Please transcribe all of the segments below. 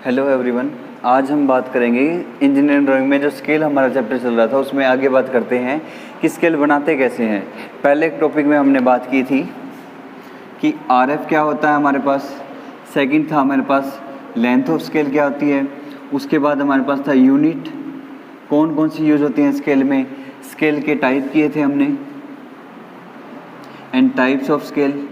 Hello everyone, आज हम बात करेंगे इंजीनियरिंग ड्राइंग में जो स्केल हमारा चैप्टर चल रहा था उसमें आगे बात करते हैं कि स्केल बनाते कैसे हैं। पहले एक टॉपिक में हमने बात की थी कि आरएफ क्या होता है हमारे पास, सेकंड था हमारे पास लेंथ ऑफ स्केल क्या होती है, उसके बाद हमारे पास था यूनिट, कौन कौन सी यूज़ होती हैं स्केल में, स्केल के टाइप किए थे हमने एंड टाइप्स ऑफ स्केल,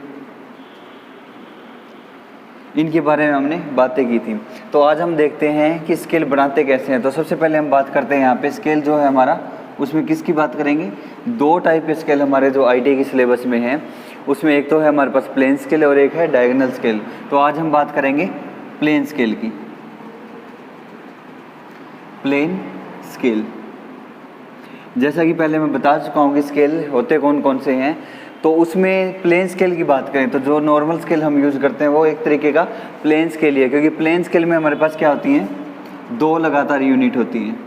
इनके बारे में हमने बातें की थी। तो आज हम देखते हैं कि स्केल बनाते कैसे हैं। तो सबसे पहले हम बात करते हैं यहाँ पे स्केल जो है हमारा, उसमें किसकी बात करेंगे। दो टाइप के स्केल हमारे जो आईटी की सिलेबस में हैं, उसमें एक तो है हमारे पास प्लेन स्केल और एक है डायगोनल स्केल। तो आज हम बात करेंगे प्लेन स्केल की। प्लेन स्केल, जैसा कि पहले मैं बता चुका हूँ कि स्केल होते कौन कौन से हैं। तो उसमें प्लेन स्केल की बात करें तो जो नॉर्मल स्केल हम यूज़ करते हैं वो एक तरीके का प्लेन स्केल ही है, क्योंकि प्लेन स्केल में हमारे पास क्या होती हैं, दो लगातार यूनिट होती हैं,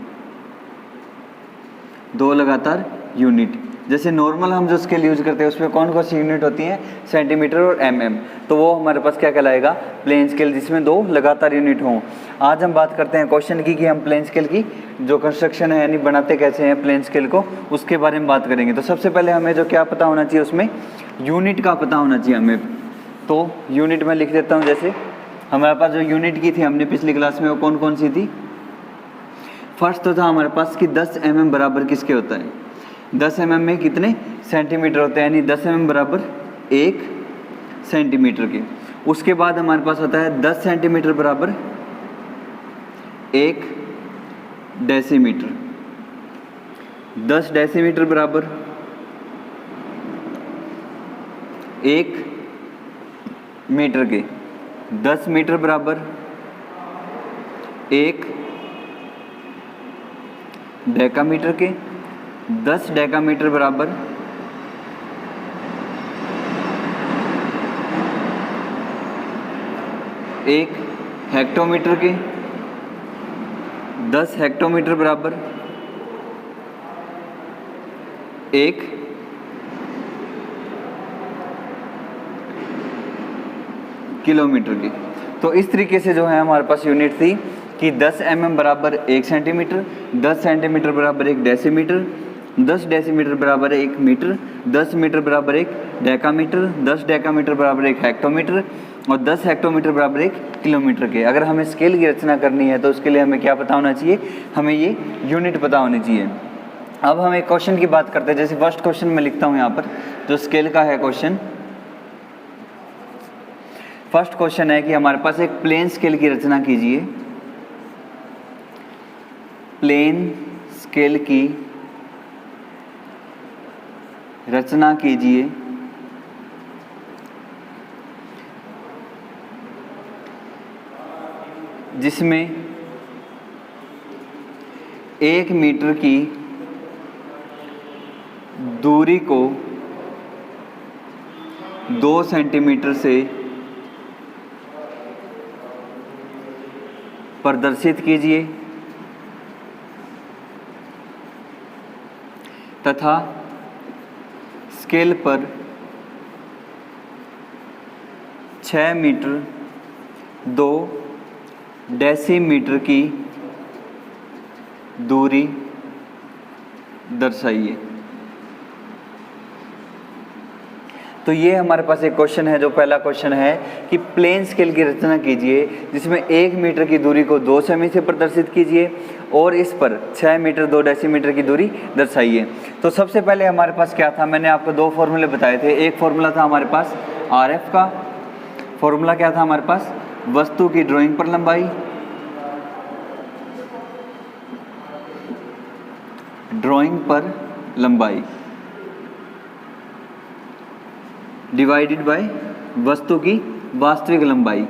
दो लगातार यूनिट। जैसे नॉर्मल हम जो स्केल यूज़ करते हैं उसमें कौन कौन सी यूनिट होती हैं, सेंटीमीटर और एमएम। तो वो हमारे पास क्या कहलाएगा, प्लेन स्केल, जिसमें दो लगातार यूनिट हों। आज हम बात करते हैं क्वेश्चन की कि हम प्लेन स्केल की जो कंस्ट्रक्शन है यानी बनाते कैसे हैं प्लेन स्केल को, उसके बारे में बात करेंगे। तो सबसे पहले हमें जो क्या पता होना चाहिए, उसमें यूनिट का पता होना चाहिए हमें। तो यूनिट में लिख देता हूँ। जैसे हमारे पास जो यूनिट की थी हमने पिछली क्लास में, वो कौन कौन सी थी। फर्स्ट तो था हमारे पास कि 10 mm बराबर किसके होता है, 10 mm में कितने सेंटीमीटर होते हैं, यानी 10 mm बराबर 1 सेंटीमीटर के। उसके बाद हमारे पास होता है 10 सेंटीमीटर बराबर 1 डेसीमीटर, 10 डेसीमीटर बराबर 1 मीटर के, 10 मीटर बराबर 1 डेकामीटर के, 10 डेकामीटर बराबर 1 हेक्टोमीटर के, 10 हेक्टोमीटर बराबर 1 किलोमीटर की। तो इस तरीके से जो है हमारे पास यूनिट थी कि 10 mm बराबर 1 सेंटीमीटर, 10 सेंटीमीटर बराबर 1 डेसीमीटर, 10 डेसीमीटर बराबर 1 मीटर, 10 मीटर बराबर 1 डेकामीटर, 10 डेकामीटर बराबर 1 हेक्टोमीटर और 10 हेक्टोमीटर बराबर 1 किलोमीटर के। अगर हमें स्केल की रचना करनी है तो उसके लिए हमें क्या पता होना चाहिए, हमें ये यूनिट पता होनी चाहिए। अब हम एक क्वेश्चन की बात करते हैं। जैसे फर्स्ट क्वेश्चन में लिखता हूँ यहाँ पर, जो स्केल का है क्वेश्चन। फर्स्ट क्वेश्चन है कि हमारे पास एक प्लेन स्केल की रचना कीजिए। प्लेन स्केल की रचना कीजिए जिसमें 1 मीटर की दूरी को 2 सेंटीमीटर से प्रदर्शित कीजिए तथा स्केल पर 6 मीटर 2 डेसीमीटर की दूरी दर्शाइए। तो ये हमारे पास एक क्वेश्चन है। जो पहला क्वेश्चन है कि प्लेन स्केल की रचना कीजिए जिसमें 1 मीटर की दूरी को 2 सेमी से प्रदर्शित कीजिए और इस पर 6 मीटर 2 डेसीमीटर की दूरी दर्शाइए। तो सबसे पहले हमारे पास क्या था, मैंने आपको दो फॉर्मूले बताए थे। एक फॉर्मूला था हमारे पास आरएफ का, फॉर्मूला क्या था हमारे पास, वस्तु की ड्राइंग पर लंबाई, ड्राइंग पर लंबाई डिवाइडेड बाय वस्तु की वास्तविक लंबाई।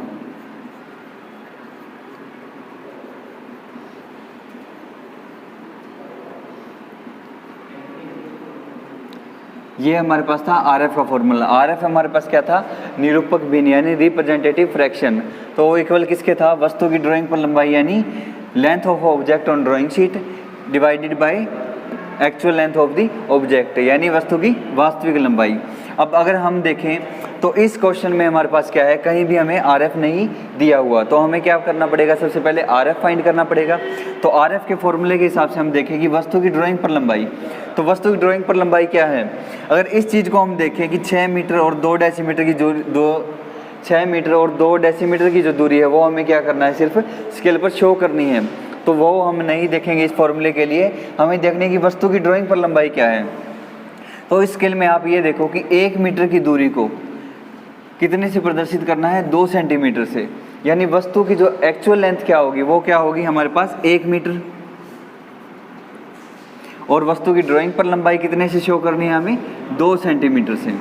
ये हमारे पास था आरएफ का फॉर्मूला। आरएफ हमारे पास क्या था, निरूपक भिन्न यानी रिप्रेजेंटेटिव फ्रैक्शन। तो वो इक्वल किसके था, वस्तु की ड्राइंग पर लंबाई यानी length of object on drawing sheet divided by actual length of the object, यानी वस्तु की वास्तविक लंबाई। अब अगर हम देखें तो इस क्वेश्चन में हमारे पास क्या है, कहीं भी हमें RF नहीं दिया हुआ, तो हमें क्या करना पड़ेगा, सबसे पहले RF फाइंड करना पड़ेगा। तो RF के फॉर्मूले के हिसाब से हम देखें कि वस्तु की ड्राइंग पर लंबाई, तो वस्तु की ड्राइंग पर लंबाई क्या है, अगर इस चीज़ को हम देखें कि 6 मीटर और 2 डेसीमीटर की 6 मीटर और 2 डेसीमीटर की जो दूरी है वो हमें क्या करना है, सिर्फ स्केल पर शो करनी है। तो वो हम नहीं देखेंगे इस फॉर्मूले के लिए, हमें देखने की वस्तु की ड्राइंग पर लंबाई क्या है। तो इस स्केल में आप ये देखो कि 1 मीटर की दूरी को कितने से प्रदर्शित करना है, 2 सेंटीमीटर से, यानी वस्तु की जो एक्चुअल लेंथ क्या होगी वो क्या होगी हमारे पास 1 मीटर, और वस्तु की ड्राइंग पर लंबाई कितने से शो करनी है हमें, 2 सेंटीमीटर से।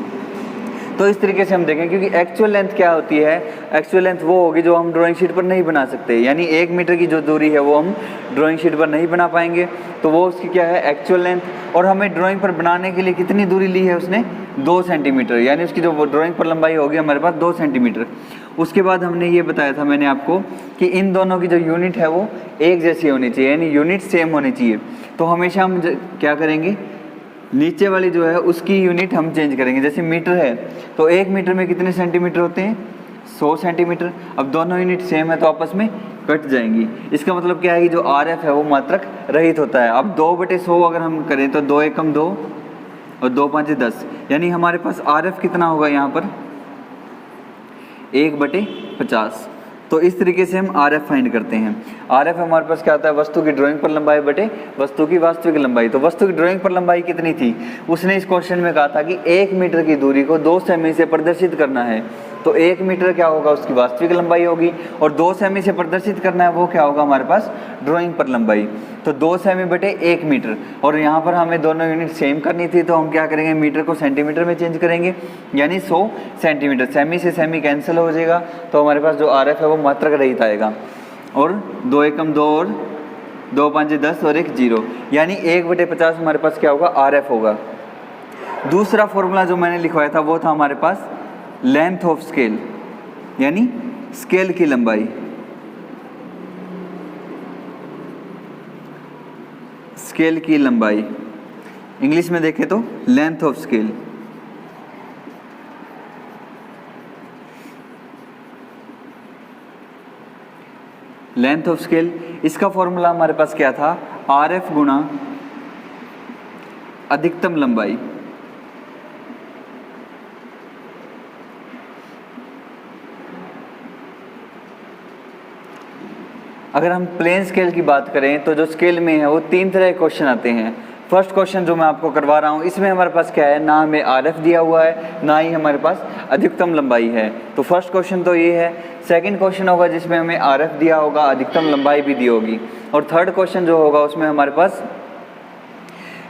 तो इस तरीके से हम देखें, क्योंकि एक्चुअल लेंथ क्या होती है, एक्चुअल लेंथ वो होगी जो हम ड्राइंग शीट पर नहीं बना सकते, यानी 1 मीटर की जो दूरी है वो हम ड्राइंग शीट पर नहीं बना पाएंगे, तो वो उसकी क्या है एक्चुअल लेंथ। और हमें ड्राइंग पर बनाने के लिए कितनी दूरी ली है उसने, 2 सेंटीमीटर, यानी उसकी जो ड्राइंग पर लंबाई होगी हमारे पास 2 सेंटीमीटर। उसके बाद हमने ये बताया था मैंने आपको कि इन दोनों की जो यूनिट है वो एक जैसी होनी चाहिए, यानी यूनिट सेम होनी चाहिए। तो हमेशा हम क्या करेंगे, नीचे वाली जो है उसकी यूनिट हम चेंज करेंगे। जैसे मीटर है तो 1 मीटर में कितने सेंटीमीटर होते हैं, 100 सेंटीमीटर। अब दोनों यूनिट सेम है तो आपस में कट जाएंगी। इसका मतलब क्या है कि जो RF है वो मात्रक रहित होता है। अब 2/100 अगर हम करें तो 2 एकम 2 और 2 5 10, यानी हमारे पास RF कितना होगा यहाँ पर 1/50। तो इस तरीके से हम RF फाइंड करते हैं। RF हमारे पास क्या होता है, वस्तु की ड्राइंग पर लंबाई बटे वस्तु की वास्तविक लंबाई। तो वस्तु की ड्राइंग पर लंबाई कितनी थी, उसने इस क्वेश्चन में कहा था कि 1 मीटर की दूरी को 2 सेमी से प्रदर्शित करना है। तो 1 मीटर क्या होगा, उसकी वास्तविक लंबाई होगी, और 2 सेमी से प्रदर्शित करना है वो क्या होगा हमारे पास ड्राइंग पर लंबाई। तो 2 सेमी बटे 1 मीटर, और यहाँ पर हमें दोनों यूनिट सेम करनी थी, तो हम क्या करेंगे, मीटर को सेंटीमीटर में चेंज करेंगे, यानी 100 सेंटीमीटर। सेमी से सेमी कैंसिल हो जाएगा, तो हमारे पास जो RF है वो मात्रक रहित आएगा। और 2 एकम 2 और 2 5 10 और 1 0, यानी 1/50 हमारे पास क्या होगा RF होगा। दूसरा फॉर्मूला जो मैंने लिखवाया था वो था हमारे पास लेंथ ऑफ स्केल, यानी स्केल की लंबाई। स्केल की लंबाई इंग्लिश में देखें तो length of scale. Length of scale, इसका फॉर्मूला हमारे पास क्या था, RF गुणा अधिकतम लंबाई। अगर हम प्लेन स्केल की बात करें तो जो स्केल में है वो 3 तरह के क्वेश्चन आते हैं। फर्स्ट क्वेश्चन जो मैं आपको करवा रहा हूँ इसमें हमारे पास क्या है, ना हमें RF दिया हुआ है ना ही हमारे पास अधिकतम लंबाई है। तो फर्स्ट क्वेश्चन तो ये है। सेकंड क्वेश्चन होगा जिसमें हमें RF दिया होगा, अधिकतम लंबाई भी दी होगी। और थर्ड क्वेश्चन जो होगा उसमें हमारे पास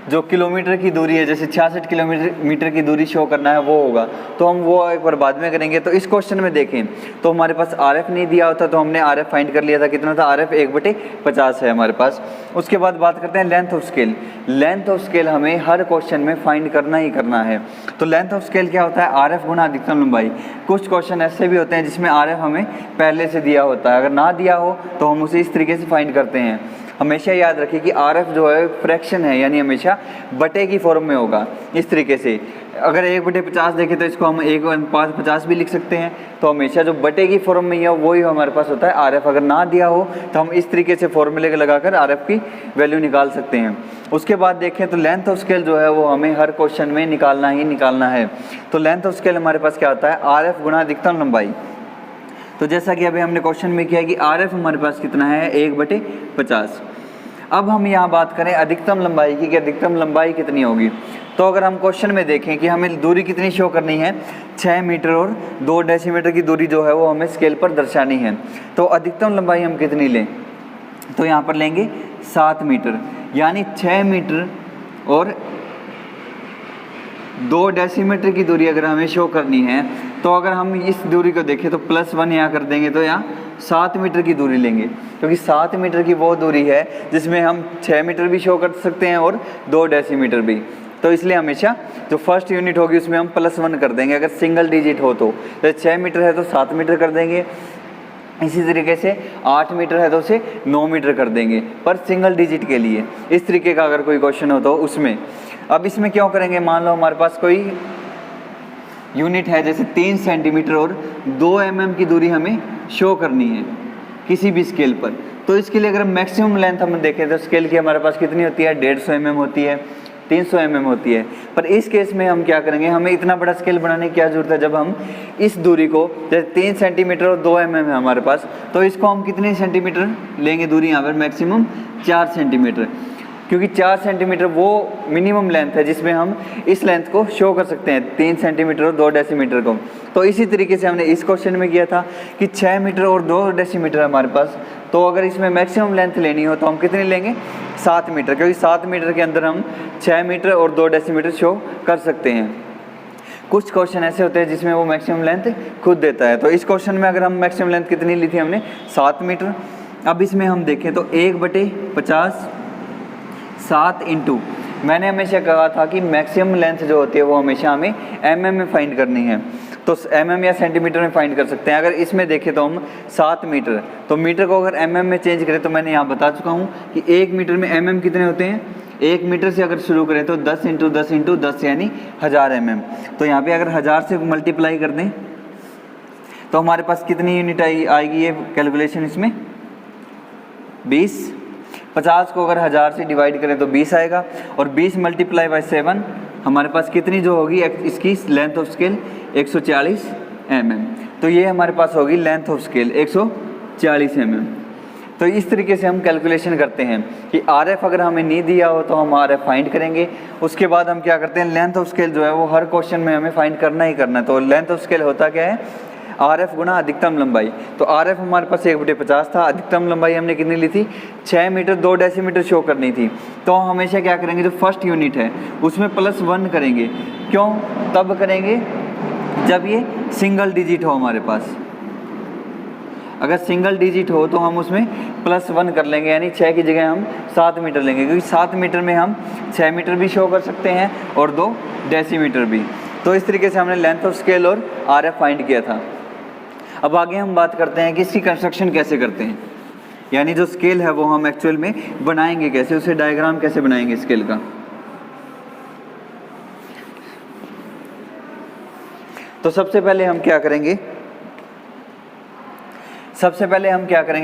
जो किलोमीटर की दूरी है, जैसे 66 किलोमीटर की दूरी शो करना है वो होगा, तो हम वो एक बार बाद में करेंगे। तो इस क्वेश्चन में देखें तो हमारे पास RF नहीं दिया होता, तो हमने RF फाइंड कर लिया था, कितना था RF 1/50 है हमारे पास। उसके बाद बात करते हैं length of scale. Length of scale हमें हर क्वेश्चन में फाइंड करना ही करना है। तो लेंथ ऑफ स्केल क्या होता है, RF गुणा अधिकतम लंबाई। कुछ क्वेश्चन ऐसे भी होते हैं जिसमें RF हमें पहले से दिया होता है, अगर ना दिया हो तो हम उसे इस तरीके से फाइंड करते हैं। हमेशा याद रखिए कि RF जो है फ्रैक्शन है, यानी हमेशा बटे की फॉर्म में होगा। इस तरीके से अगर 1/50 देखें तो इसको हम 1/50 भी लिख सकते हैं। तो हमेशा जो बटे की फॉर्म में ही है वही हमारे पास होता है RF। अगर ना दिया हो तो हम इस तरीके से फॉर्मूले लगाकर RF की वैल्यू निकाल सकते हैं। उसके बाद देखें तो लेंथ ऑफ स्केल जो है वो हमें हर क्वेश्चन में निकालना ही निकालना है। तो लेंथ ऑफ स्केल हमारे पास क्या होता है, RF गुणा अधिकतम लंबाई। तो जैसा कि अभी हमने क्वेश्चन में किया कि RF हमारे पास कितना है, 1/50। अब हम यहाँ बात करें अधिकतम लंबाई की, कि अधिकतम लंबाई कितनी होगी। तो अगर हम क्वेश्चन में देखें कि हमें दूरी कितनी शो करनी है, 6 मीटर और 2 डेसीमीटर की दूरी जो है वो हमें स्केल पर दर्शानी है। तो अधिकतम लंबाई हम कितनी लें, तो यहाँ पर लेंगे 7 मीटर, यानी 6 मीटर और 2 डेसीमीटर की दूरी अगर हमें शो करनी है, तो अगर हम इस दूरी को देखें तो +1 यहाँ कर देंगे, तो यहाँ 7 मीटर की दूरी लेंगे, क्योंकि 7 मीटर की वो दूरी है जिसमें हम 6 मीटर भी शो कर सकते हैं और 2 डेसीमीटर भी। तो इसलिए हमेशा जो फर्स्ट यूनिट होगी उसमें हम +1 कर देंगे, अगर सिंगल डिजिट हो तो 6 मीटर है तो 7 मीटर कर देंगे। इसी तरीके से 8 मीटर है तो उसे 9 मीटर कर देंगे, पर सिंगल डिजिट के लिए। इस तरीके का अगर कोई क्वेश्चन हो तो उसमें। अब इसमें क्यों करेंगे, मान लो हमारे पास कोई यूनिट है, जैसे 3 सेंटीमीटर और 2 mm की दूरी हमें शो करनी है किसी भी स्केल पर, तो इसके लिए अगर मैक्सिमम लेंथ हम देखें तो स्केल की हमारे पास कितनी होती है, 150 mm होती है, 300 mm होती है। पर इस केस में हम क्या करेंगे, हमें इतना बड़ा स्केल बनाने की क्या जरूरत है, जब हम इस दूरी को, जैसे 3 सेंटीमीटर और 2 mm है हमारे पास, तो इसको हम कितने सेंटीमीटर लेंगे दूरी यहाँ पर, मैक्सिमम 4 सेंटीमीटर, क्योंकि 4 सेंटीमीटर वो मिनिमम लेंथ है जिसमें हम इस लेंथ को शो कर सकते हैं, 3 सेंटीमीटर और 2 डेसीमीटर को। तो इसी तरीके से हमने इस क्वेश्चन में किया था कि 6 मीटर और 2 डेसीमीटर हमारे पास, तो अगर इसमें मैक्सिमम लेंथ लेनी हो तो हम कितनी लेंगे, 7 मीटर, क्योंकि 7 मीटर के अंदर हम 6 मीटर और 2 डेसीमीटर शो कर सकते हैं। कुछ क्वेश्चन ऐसे होते हैं जिसमें वो मैक्सिमम लेंथ खुद देता है, तो इस क्वेश्चन में अगर हम मैक्सिमम लेंथ कितनी ली थी हमने, 7 मीटर। अब इसमें हम देखें तो 1/50 7 इंटू, मैंने हमेशा कहा था कि मैक्सिमम लेंथ जो होती है वो हमेशा हमें mm में फाइंड करनी है, तो mm या सेंटीमीटर में फाइंड कर सकते हैं। अगर इसमें देखें तो हम 7 मीटर, तो मीटर को अगर mm में चेंज करें तो मैंने यहाँ बता चुका हूँ कि 1 मीटर में mm कितने होते हैं, 1 मीटर से अगर शुरू करें तो 10 इंटू 10 इंटू 10 यानी 1000 mm। तो यहाँ पे अगर 1000 से मल्टीप्लाई कर दें तो हमारे पास कितनी यूनिट आएगी, ये कैलकुलेशन इसमें 20। 50 को अगर 1000 से डिवाइड करें तो 20 आएगा, और 20 मल्टीप्लाई बाई 7 हमारे पास कितनी जो होगी इसकी लेंथ ऑफ स्केल 140 mm। तो ये हमारे पास होगी लेंथ ऑफ स्केल 140 mm। तो इस तरीके से हम कैलकुलेशन करते हैं कि RF अगर हमें नहीं दिया हो तो हम RF फाइंड करेंगे। उसके बाद हम क्या करते हैं, लेंथ ऑफ स्केल जो है वो हर क्वेश्चन में हमें फाइंड करना ही करना है। तो लेंथ ऑफ स्केल होता क्या है, RF गुना अधिकतम लंबाई। तो RF हमारे पास 1/50 था, अधिकतम लंबाई हमने कितनी ली थी, 6 मीटर 2 डेसीमीटर शो करनी थी। तो हमेशा क्या करेंगे, जो फर्स्ट यूनिट है उसमें +1 करेंगे। क्यों तब करेंगे, जब ये सिंगल डिजिट हो हमारे पास। अगर सिंगल डिजिट हो तो हम उसमें +1 कर लेंगे, यानी 6 की जगह हम 7 मीटर लेंगे, क्योंकि 7 मीटर में हम 6 मीटर भी शो कर सकते हैं और 2 डेसीमीटर भी। तो इस तरीके से हमने लेंथ ऑफ स्केल और RF फाइंड किया था। अब आगे हम बात करते हैं कि इसकी कंस्ट्रक्शन कैसे करते हैं, यानी जो स्केल है वो हम एक्चुअल में बनाएंगे कैसे, उसे डायग्राम कैसे बनाएंगे स्केल का। तो सबसे पहले हम क्या करेंगे,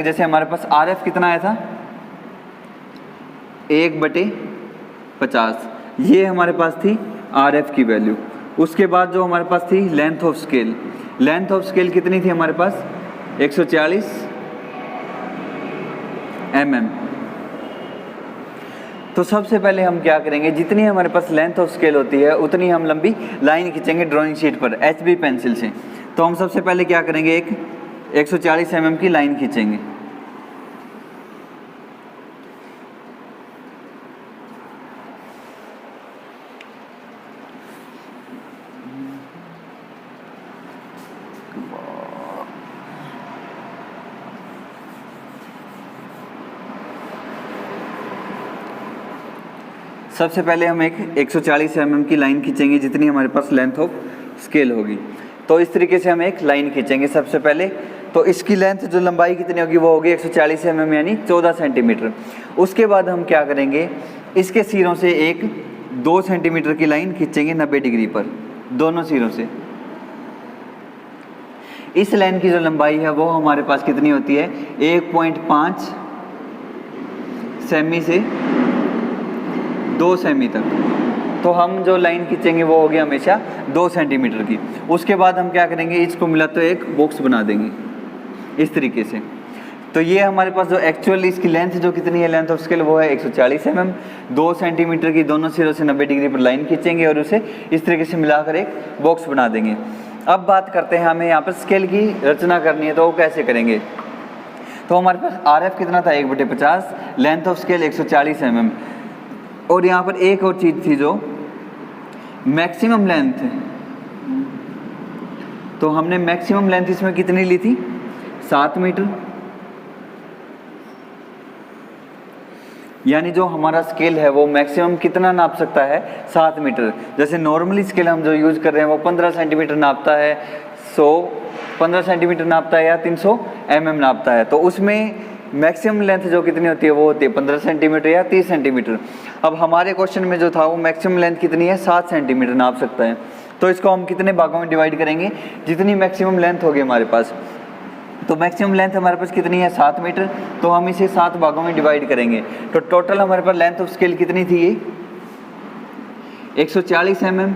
जैसे हमारे पास RF कितना आया था, 1/50, ये हमारे पास थी RF की वैल्यू। उसके बाद जो हमारे पास थी length of scale, length of scale कितनी थी हमारे पास, 140 mm। तो सबसे पहले हम क्या करेंगे, जितनी हमारे पास लेंथ ऑफ स्केल होती है उतनी हम लंबी लाइन खींचेंगे ड्राइंग शीट पर HB पेंसिल से। तो हम सबसे पहले क्या करेंगे, एक 140 mm की लाइन खींचेंगे। सबसे पहले हम एक 140 mm की लाइन खींचेंगे, जितनी हमारे पास लेंथ ऑफ स्केल होगी। तो इस तरीके से हम एक लाइन खींचेंगे सबसे पहले। तो इसकी लेंथ जो लंबाई कितनी होगी वो होगी 140 mm यानी 14 सेंटीमीटर। उसके बाद हम क्या करेंगे, इसके सिरों से एक 2 सेंटीमीटर की लाइन खींचेंगे 90 डिग्री पर, दोनों सिरों से। इस लाइन की जो लंबाई है वो हमारे पास कितनी होती है, 1.5 सेमी से 2 सेमी तक। तो हम जो लाइन खींचेंगे वो होगी हमेशा 2 सेंटीमीटर की। उसके बाद हम क्या करेंगे, इसको मिला तो एक बॉक्स बना देंगे इस तरीके से। तो ये हमारे पास जो एक्चुअल इसकी लेंथ जो कितनी है, लेंथ ऑफ स्केल वो है 140 mm। 2 सेंटीमीटर की दोनों सिरों से 90 डिग्री पर लाइन खींचेंगे और उसे इस तरीके से मिलाकर एक बॉक्स बना देंगे। अब बात करते हैं, हमें यहाँ पर स्केल की रचना करनी है तो वो कैसे करेंगे। तो हमारे पास RF कितना था, 1/50, लेंथ ऑफ स्केल 140 mm। और यहाँ पर एक और चीज़ थी जो मैक्सिमम लेंथ, तो हमने मैक्सिमम लेंथ इसमें कितनी ली थी, 7 मीटर। यानी जो हमारा स्केल है वो मैक्सिमम कितना नाप सकता है, 7 मीटर। जैसे नॉर्मली स्केल हम जो यूज़ कर रहे हैं वो 15 सेंटीमीटर नापता है, 15 सेंटीमीटर नापता है या 300 mm नापता है। तो उसमें मैक्सिमम लेंथ जो कितनी होती है वो होती है 15 सेंटीमीटर या 30 सेंटीमीटर। अब हमारे क्वेश्चन में जो था वो मैक्सिमम लेंथ कितनी है, 7 सेंटीमीटर नाप सकता है। तो इसको हम कितने भागों में डिवाइड करेंगे, जितनी मैक्सिमम लेंथ होगी हमारे पास। तो मैक्सिमम लेंथ हमारे पास कितनी है 7 मीटर, तो हम इसे 7 भागों में डिवाइड करेंगे। तो टोटल हमारे पास लेंथ ऑफ स्केल कितनी थी, ये 140 mm।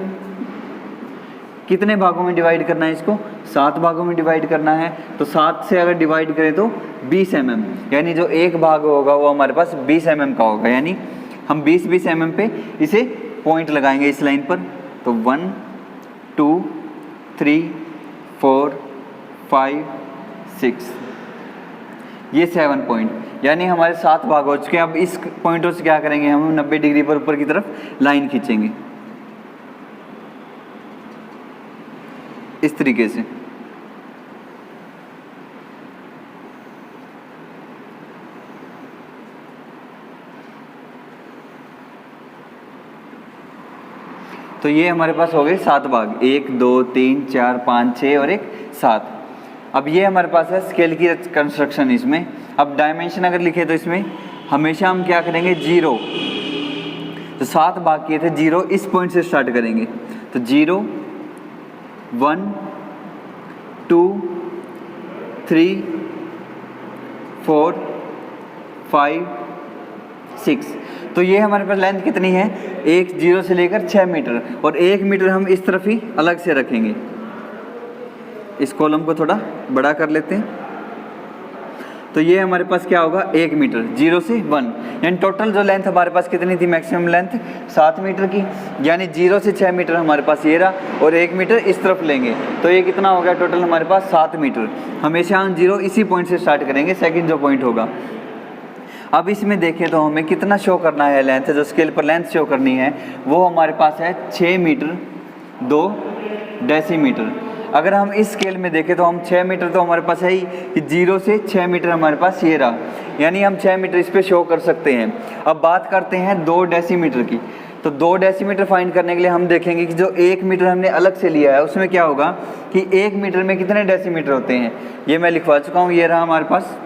कितने भागों में डिवाइड करना है इसको, 7 भागों में डिवाइड करना है। तो 7 से अगर डिवाइड करें तो 20 mm, यानी जो एक भाग होगा वो हमारे पास 20 mm का होगा, यानी हम 20 mm पे इसे पॉइंट लगाएंगे इस लाइन पर। तो 1 2 3 4 5 6, ये 7 पॉइंट, यानी हमारे 7 भाग हो चुके हैं। अब इस पॉइंटों से क्या करेंगे, हम 90 डिग्री पर ऊपर की तरफ लाइन खींचेंगे इस तरीके से। तो ये हमारे पास हो गए 7 भाग, 1 2 3 4 5 6 और एक 7। अब ये हमारे पास है स्केल की कंस्ट्रक्शन इसमें। अब डायमेंशन अगर लिखे तो इसमें हमेशा हम क्या करेंगे, 0। तो 7 भाग किए थे, 0 इस पॉइंट से स्टार्ट करेंगे। तो 0 1 2 3 4 5 6। तो ये हमारे पास लेंथ कितनी है, 1 0 से लेकर 6 मीटर, और 1 मीटर हम इस तरफ ही अलग से रखेंगे। इस कॉलम को थोड़ा बड़ा कर लेते हैं। तो ये हमारे पास क्या होगा, 1 मीटर 0 से 1, यानी टोटल जो लेंथ हमारे पास कितनी थी, मैक्सिमम लेंथ 7 मीटर की, यानी 0 से 6 मीटर हमारे पास ये रहा, और 1 मीटर इस तरफ लेंगे। तो ये कितना हो गया टोटल हमारे पास 7 मीटर। हमेशा हम 0 इसी पॉइंट से स्टार्ट करेंगे, सेकंड जो पॉइंट होगा। अब इसमें देखें तो हमें कितना शो करना है लेंथ, जो स्केल पर लेंथ शो करनी है वो हमारे पास है 6 मीटर 2 डेसीमीटर। अगर हम इस स्केल में देखें तो हम 6 मीटर तो हमारे पास है ही, कि 0 से 6 मीटर हमारे पास ये रहा, यानी हम 6 मीटर इस पे शो कर सकते हैं। अब बात करते हैं 2 डेसीमीटर की। तो 2 डेसीमीटर फाइंड करने के लिए हम देखेंगे कि जो 1 मीटर हमने अलग से लिया है उसमें क्या होगा कि 1 मीटर में कितने डेसीमीटर होते हैं, ये मैं लिखवा चुका हूँ। ये रहा हमारे पास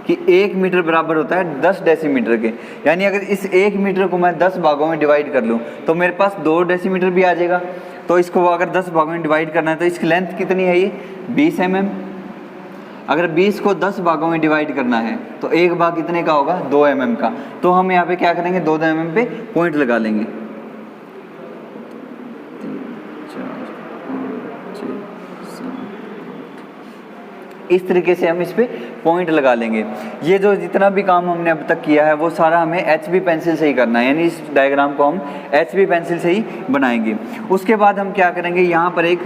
कि 1 मीटर बराबर होता है 10 डेसीमीटर के, यानी अगर इस 1 मीटर को मैं 10 भागों में डिवाइड कर लूँ तो मेरे पास 2 डेसीमीटर भी आ जाएगा। तो इसको अगर 10 भागों में डिवाइड करना है तो इसकी लेंथ कितनी है, ये 20 mm। अगर 20 को 10 भागों में डिवाइड करना है तो एक भाग कितने का होगा, 2 mm का। तो हम यहाँ पे क्या करेंगे, 2 mm पे पॉइंट लगा लेंगे। 3 4 5 6 7। इस तरीके से हम इस पे पॉइंट लगा लेंगे। ये जो जितना भी काम हमने अब तक किया है वो सारा हमें HB पेंसिल से ही करना है, यानी इस डायग्राम को हम HB पेंसिल से ही बनाएंगे। उसके बाद हम क्या करेंगे, यहाँ पर एक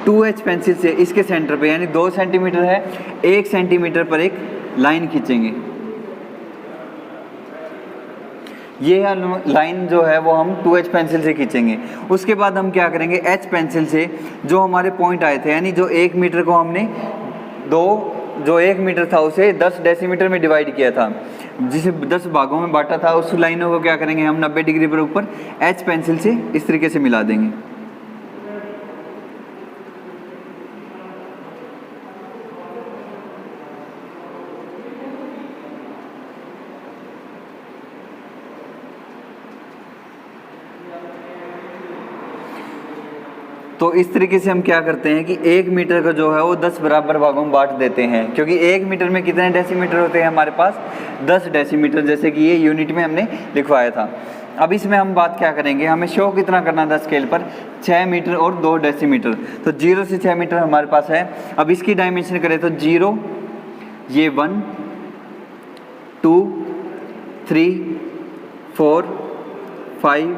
2H पेंसिल से इसके सेंटर पे, यानी 2 सेंटीमीटर है, 1 सेंटीमीटर पर एक लाइन खींचेंगे। ये लाइन जो है वो हम 2H पेंसिल से खींचेंगे। उसके बाद हम क्या करेंगे, H पेंसिल से जो हमारे पॉइंट आए थे, यानी जो 1 मीटर को हमने जो 1 मीटर था उसे 10 डेसीमीटर में डिवाइड किया था, जिसे 10 भागों में बांटा था, उस लाइनों को क्या करेंगे हम 90 डिग्री पर ऊपर H पेंसिल से इस तरीके से मिला देंगे। तो इस तरीके से हम क्या करते हैं कि 1 मीटर का जो है वो 10 बराबर भागों में बांट देते हैं, क्योंकि 1 मीटर में कितने डेसीमीटर होते हैं हमारे पास, 10 डेसीमीटर, जैसे कि ये यूनिट में हमने लिखवाया था। अब इसमें हम बात क्या करेंगे, हमें शो कितना करना था स्केल पर, 6 मीटर और 2 डेसीमीटर। तो 0 से 6 मीटर हमारे पास है। अब इसकी डायमेंशन करें तो 0, ये 1 2 3 4 5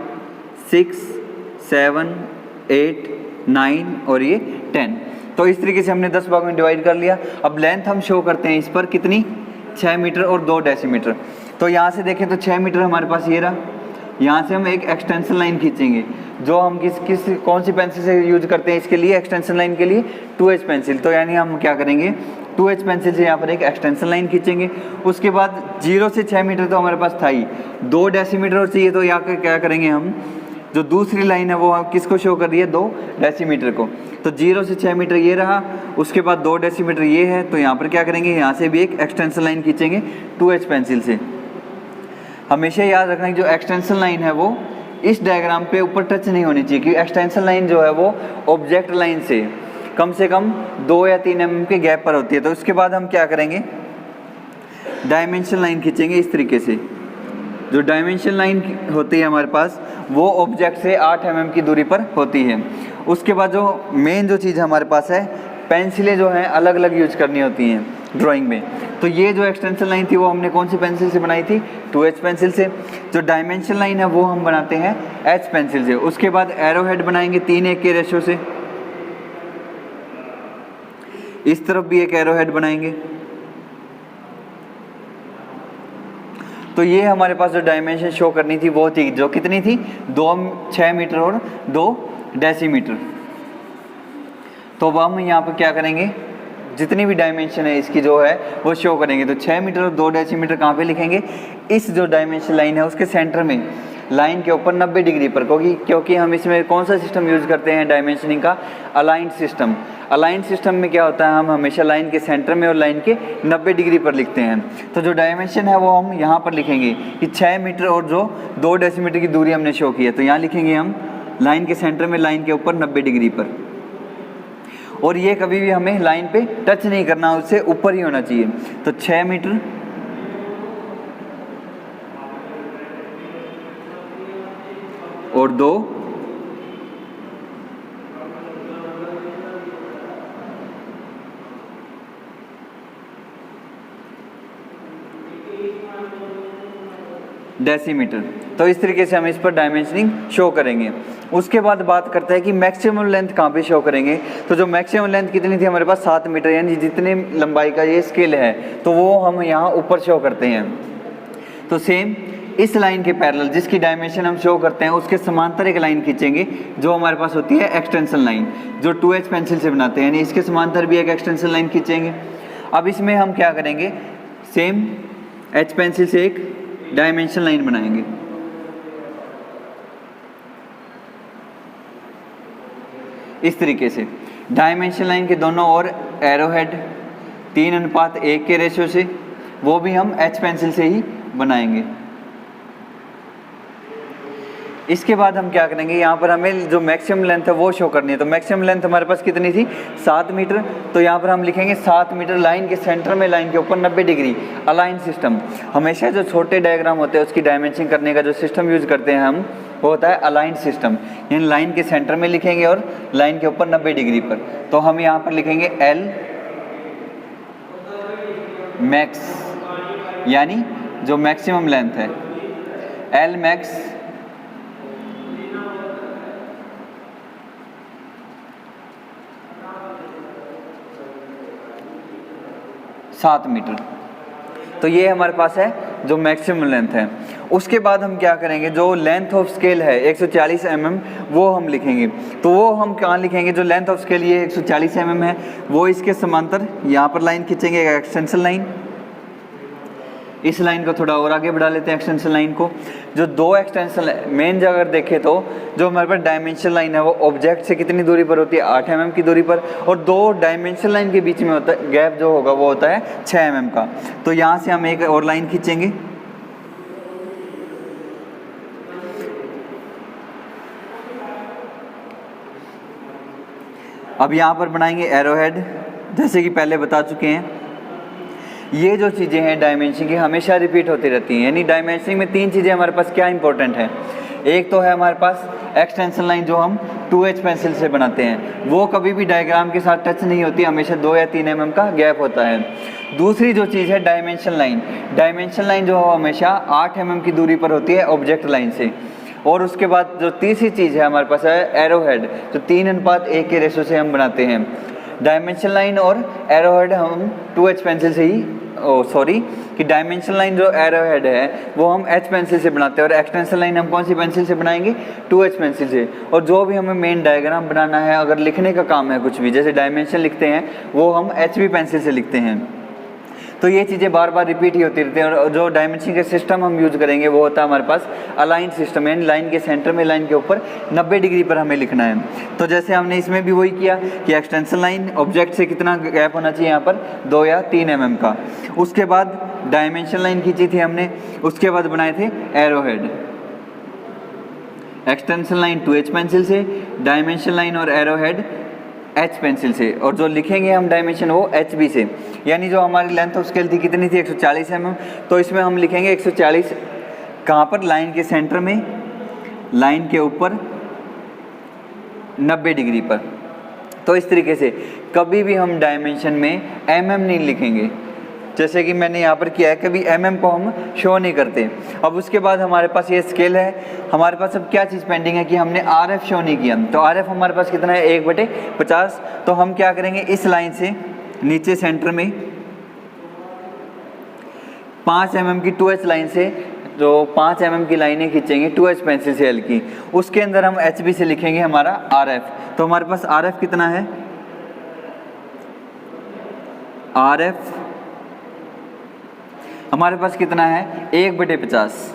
6 7 8 9 और ये 10। तो इस तरीके से हमने 10 भागों में डिवाइड कर लिया। अब लेंथ हम शो करते हैं इस पर कितनी, 6 मीटर और 2 डेसीमीटर। तो यहाँ से देखें तो 6 मीटर हमारे पास ये रहा, यहाँ से हम एक एक्सटेंशन लाइन खींचेंगे, जो हम कौन सी पेंसिल से यूज करते हैं इसके लिए, एक्सटेंशन लाइन के लिए 2H पेंसिल। तो यानी हम क्या करेंगे, 2H पेंसिल से यहाँ पर एक एक्सटेंशन लाइन खींचेंगे। उसके बाद 0 से 6 मीटर तो हमारे पास था ही, 2 डेसीमीटर और चाहिए, तो यहाँ क्या करेंगे हम, जो दूसरी लाइन है वो किसको शो कर रही है, 2 डेसीमीटर को। तो 0 से 6 मीटर ये रहा, उसके बाद 2 डेसीमीटर ये है, तो यहाँ पर क्या करेंगे, यहाँ से भी एक एक्सटेंशन लाइन खींचेंगे 2H पेंसिल से। हमेशा याद रखना कि जो एक्सटेंशन लाइन है वो इस डायग्राम पे ऊपर टच नहीं होनी चाहिए, क्योंकि एक्सटेंशन लाइन जो है वो ऑब्जेक्ट लाइन से कम 2 या 3 mm के गैप पर होती है। तो उसके बाद हम क्या करेंगे, डायमेंशन लाइन खींचेंगे इस तरीके से। जो डायमेंशन लाइन होती है हमारे पास वो ऑब्जेक्ट से 8 mm की दूरी पर होती है। उसके बाद जो मेन जो चीज़ हमारे पास है, पेंसिलें जो हैं अलग अलग यूज करनी होती हैं ड्राइंग में। तो ये जो एक्सटेंशन लाइन थी वो हमने कौन सी पेंसिल से बनाई थी, 2H पेंसिल से। जो डायमेंशन लाइन है वो हम बनाते हैं H पेंसिल से। उसके बाद एरो हेड बनाएंगे 3:1 के रेशो से। इस तरफ भी एक एरो हेड बनाएंगे। तो ये हमारे पास जो डायमेंशन शो करनी थी वो थी, जो कितनी थी, 6 मीटर और 2 डेसीमीटर। तो अब हम यहाँ पर क्या करेंगे, जितनी भी डायमेंशन है इसकी जो है वो शो करेंगे। तो 6 मीटर और 2 डेसीमीटर कहाँ पे लिखेंगे, इस जो डायमेंशन लाइन है उसके सेंटर में, लाइन के ऊपर 90 डिग्री पर, क्योंकि हम इसमें कौन सा सिस्टम यूज़ करते हैं डायमेंशनिंग का, अलाइंड सिस्टम। अलाइंड सिस्टम में क्या होता है, हम हमेशा लाइन के सेंटर में और लाइन के 90 डिग्री पर लिखते हैं। तो जो डायमेंशन है वो हम यहाँ पर लिखेंगे कि 6 मीटर और जो 2 डेसीमीटर की दूरी हमने शो की है, तो यहाँ लिखेंगे हम लाइन के सेंटर में, लाइन के ऊपर 90 डिग्री पर। और ये कभी भी हमें लाइन पे टच नहीं करना, उससे ऊपर ही होना चाहिए। तो 6 मीटर और 2 डेसीमीटर। तो इस तरीके से हम इस पर डायमेंशनिंग शो करेंगे। उसके बाद बात करते हैं कि मैक्सिमम लेंथ कहाँ पे शो करेंगे। तो जो मैक्सिमम लेंथ कितनी थी हमारे पास, 7 मीटर, यानी जितनी लंबाई का ये स्केल है तो वो हम यहाँ ऊपर शो करते हैं। तो सेम इस लाइन के पैरेलल जिसकी डायमेंशन हम शो करते हैं उसके समांतर एक लाइन खींचेंगे जो हमारे पास होती है एक्सटेंशन लाइन, जो 2H पेंसिल से बनाते हैं, यानी इसके समांतर भी एक एक्सटेंशन लाइन खींचेंगे। अब इसमें हम क्या करेंगे, सेम H पेंसिल से एक डायमेंशन लाइन बनाएंगे। इस तरीके से डायमेंशन लाइन के दोनों ओर एरो हेड 3:1 के रेशियो से, वो भी हम H पेंसिल से ही बनाएंगे। इसके बाद हम क्या करेंगे, यहाँ पर हमें जो मैक्सिमम लेंथ है वो शो करनी है। तो मैक्सिमम लेंथ हमारे पास कितनी थी, 7 मीटर। तो यहाँ पर हम लिखेंगे 7 मीटर, लाइन के सेंटर में, लाइन के ऊपर 90 डिग्री, अलाइन सिस्टम। हमेशा जो छोटे डायग्राम होते हैं उसकी डायमेंशन करने का जो सिस्टम यूज़ करते हैं हम, वो होता है अलाइन सिस्टम। यानी लाइन के सेंटर में लिखेंगे और लाइन के ऊपर 90 डिग्री पर। तो हम यहाँ पर लिखेंगे L मैक्स, यानी जो मैक्सिमम लेंथ है, L मैक्स 7 मीटर। तो ये हमारे पास है जो मैक्सिमम लेंथ है। उसके बाद हम क्या करेंगे, जो लेंथ ऑफ स्केल है 140 mm वो हम लिखेंगे। तो वो हम कहाँ लिखेंगे, जो लेंथ ऑफ स्केल ये 140 mm है, वो इसके समांतर यहाँ पर लाइन खींचेंगे, एक्सटेंशन लाइन। इस लाइन को थोड़ा और आगे बढ़ा लेते हैं एक्सटेंशन लाइन को। जो 2 एक्सटेंशन मेन अगर देखें तो जो हमारे पास डायमेंशन लाइन है वो ऑब्जेक्ट से कितनी दूरी पर होती है, 8 mm की दूरी पर, और 2 डायमेंशन लाइन के बीच में होता है गैप जो होगा वो होता है 6 mm का। तो यहाँ से हम एक और लाइन खींचेंगे। अब यहाँ पर बनाएंगे एरो हेड, जैसे कि पहले बता चुके हैं। ये जो चीज़ें हैं डायमेंशन की हमेशा रिपीट होती रहती हैं, यानी डायमेंशनिंग में 3 चीज़ें हमारे पास क्या इंपॉर्टेंट है। एक तो है हमारे पास एक्सटेंशन लाइन जो हम 2H पेंसिल से बनाते हैं, वो कभी भी डायग्राम के साथ टच नहीं होती, हमेशा 2 या 3 mm का गैप होता है। दूसरी जो चीज़ है डायमेंशन लाइन, डायमेंशन लाइन जो हमेशा 8 mm की दूरी पर होती है ऑब्जेक्ट लाइन से। और उसके बाद जो तीसरी चीज़ है हमारे पास है एरो हेड, जो 3:1 के रेशो से हम बनाते हैं। डायमेंशन लाइन और एरो हेड हम 2H पेंसिल से ही कि डायमेंशन लाइन जो एरो हेड है वो हम H पेंसिल से बनाते हैं, और एक्सटेंशन लाइन हम कौन सी पेंसिल से बनाएंगे, 2H पेंसिल से। और जो भी हमें मेन डायग्राम बनाना है, अगर लिखने का काम है कुछ भी, जैसे डायमेंशन लिखते हैं वो हम HB पेंसिल से लिखते हैं। तो ये चीज़ें बार बार रिपीट ही होती रहती हैं। और जो डायमेंशन के सिस्टम हम यूज़ करेंगे वो होता है हमारे पास अलाइन सिस्टम, यानी लाइन के सेंटर में, लाइन के ऊपर 90 डिग्री पर हमें लिखना है। तो जैसे हमने इसमें भी वही किया कि एक्सटेंशन लाइन ऑब्जेक्ट से कितना गैप होना चाहिए, यहाँ पर 2 या 3 mm का। उसके बाद डायमेंशन लाइन खींची थी हमने, उसके बाद बनाए थे arrow head. Extension line 2H pencil से, डायमेंशन लाइन और एरो हेड H पेंसिल से, और जो लिखेंगे हम डायमेंशन वो HB से। यानी जो हमारी लेंथ ऑफ स्केल थी कितनी थी 140 mm, तो इसमें हम लिखेंगे 140 कहाँ पर, लाइन के सेंटर में, लाइन के ऊपर 90 डिग्री पर। तो इस तरीके से कभी भी हम डायमेंशन में mm नहीं लिखेंगे, जैसे कि मैंने यहाँ पर किया है, कभी mm को हम शो नहीं करते। अब उसके बाद हमारे पास ये स्केल है, हमारे पास अब क्या चीज़ पेंडिंग है कि हमने RF शो नहीं किया। तो RF हमारे पास कितना है 1/50। तो हम क्या करेंगे, इस लाइन से नीचे सेंटर में 5 mm की 2H लाइन से, जो 5 mm की लाइनें खींचेंगे 2H पेंसिल से L की, उसके अंदर हम HB से लिखेंगे हमारा RF। तो हमारे पास RF कितना है, RF हमारे पास कितना है 1/50।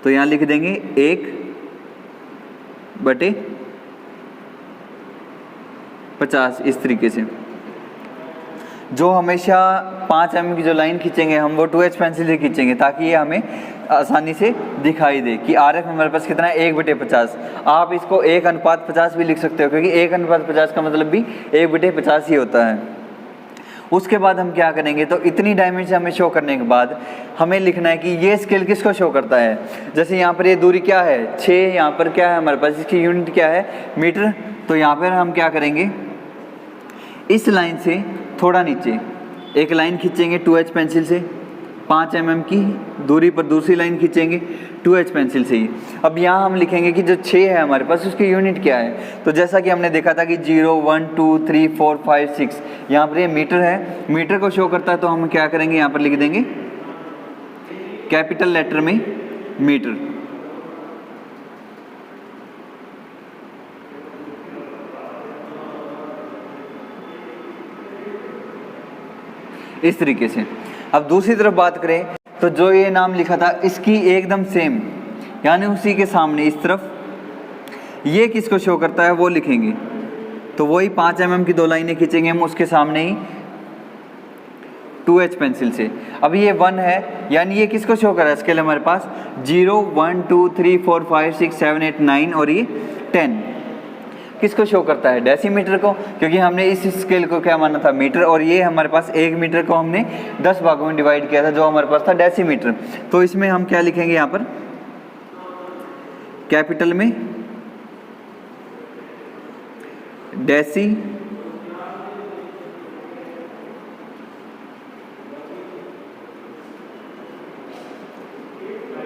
तो यहाँ लिख देंगे 1/50 इस तरीके से। जो हमेशा 5 mm की जो लाइन खींचेंगे हम वो 2H पेंसिल से खींचेंगे, ताकि ये हमें आसानी से दिखाई दे कि RF हमारे पास कितना है 1/50। आप इसको 1:50 भी लिख सकते हो, क्योंकि 1:50 का मतलब भी 1/50 ही होता है। उसके बाद हम क्या करेंगे, तो इतनी डायमेंशन हमें शो करने के बाद हमें लिखना है कि ये स्केल किसको शो करता है। जैसे यहाँ पर ये दूरी क्या है 6, यहाँ पर क्या है हमारे पास, इसकी यूनिट क्या है मीटर। तो यहाँ पर हम क्या करेंगे, इस लाइन से थोड़ा नीचे एक लाइन खींचेंगे 2H पेंसिल से, 5 mm की दूरी पर दूसरी लाइन खींचेंगे 2H पेंसिल से ही। अब यहाँ हम लिखेंगे कि जो 6 है हमारे पास उसकी यूनिट क्या है। तो जैसा कि हमने देखा था कि 0 1 2 3 4 5 6, यहाँ पर ये मीटर है, मीटर को शो करता है। तो हम क्या करेंगे, यहाँ पर लिख देंगे कैपिटल लेटर में मीटर। इस तरीके से। अब दूसरी तरफ बात करें तो जो ये नाम लिखा था इसकी एकदम सेम, यानी उसी के सामने इस तरफ ये किसको शो करता है वो लिखेंगे। तो वही 5 mm की 2 लाइनें खींचेंगे हम उसके सामने ही 2H पेंसिल से। अब ये 1 है, यानी ये किसको शो कर रहा है स्केल हमारे पास 0 1 2 3 4 5 6 7 8 9 और ये 10 किसको शो करता है डेसीमीटर को, क्योंकि हमने इस स्केल को क्या माना था मीटर, और ये हमारे पास 1 मीटर को हमने 10 भागों में डिवाइड किया था जो हमारे पास था डेसीमीटर। तो इसमें हम क्या लिखेंगे, यहाँ पर कैपिटल में डेसी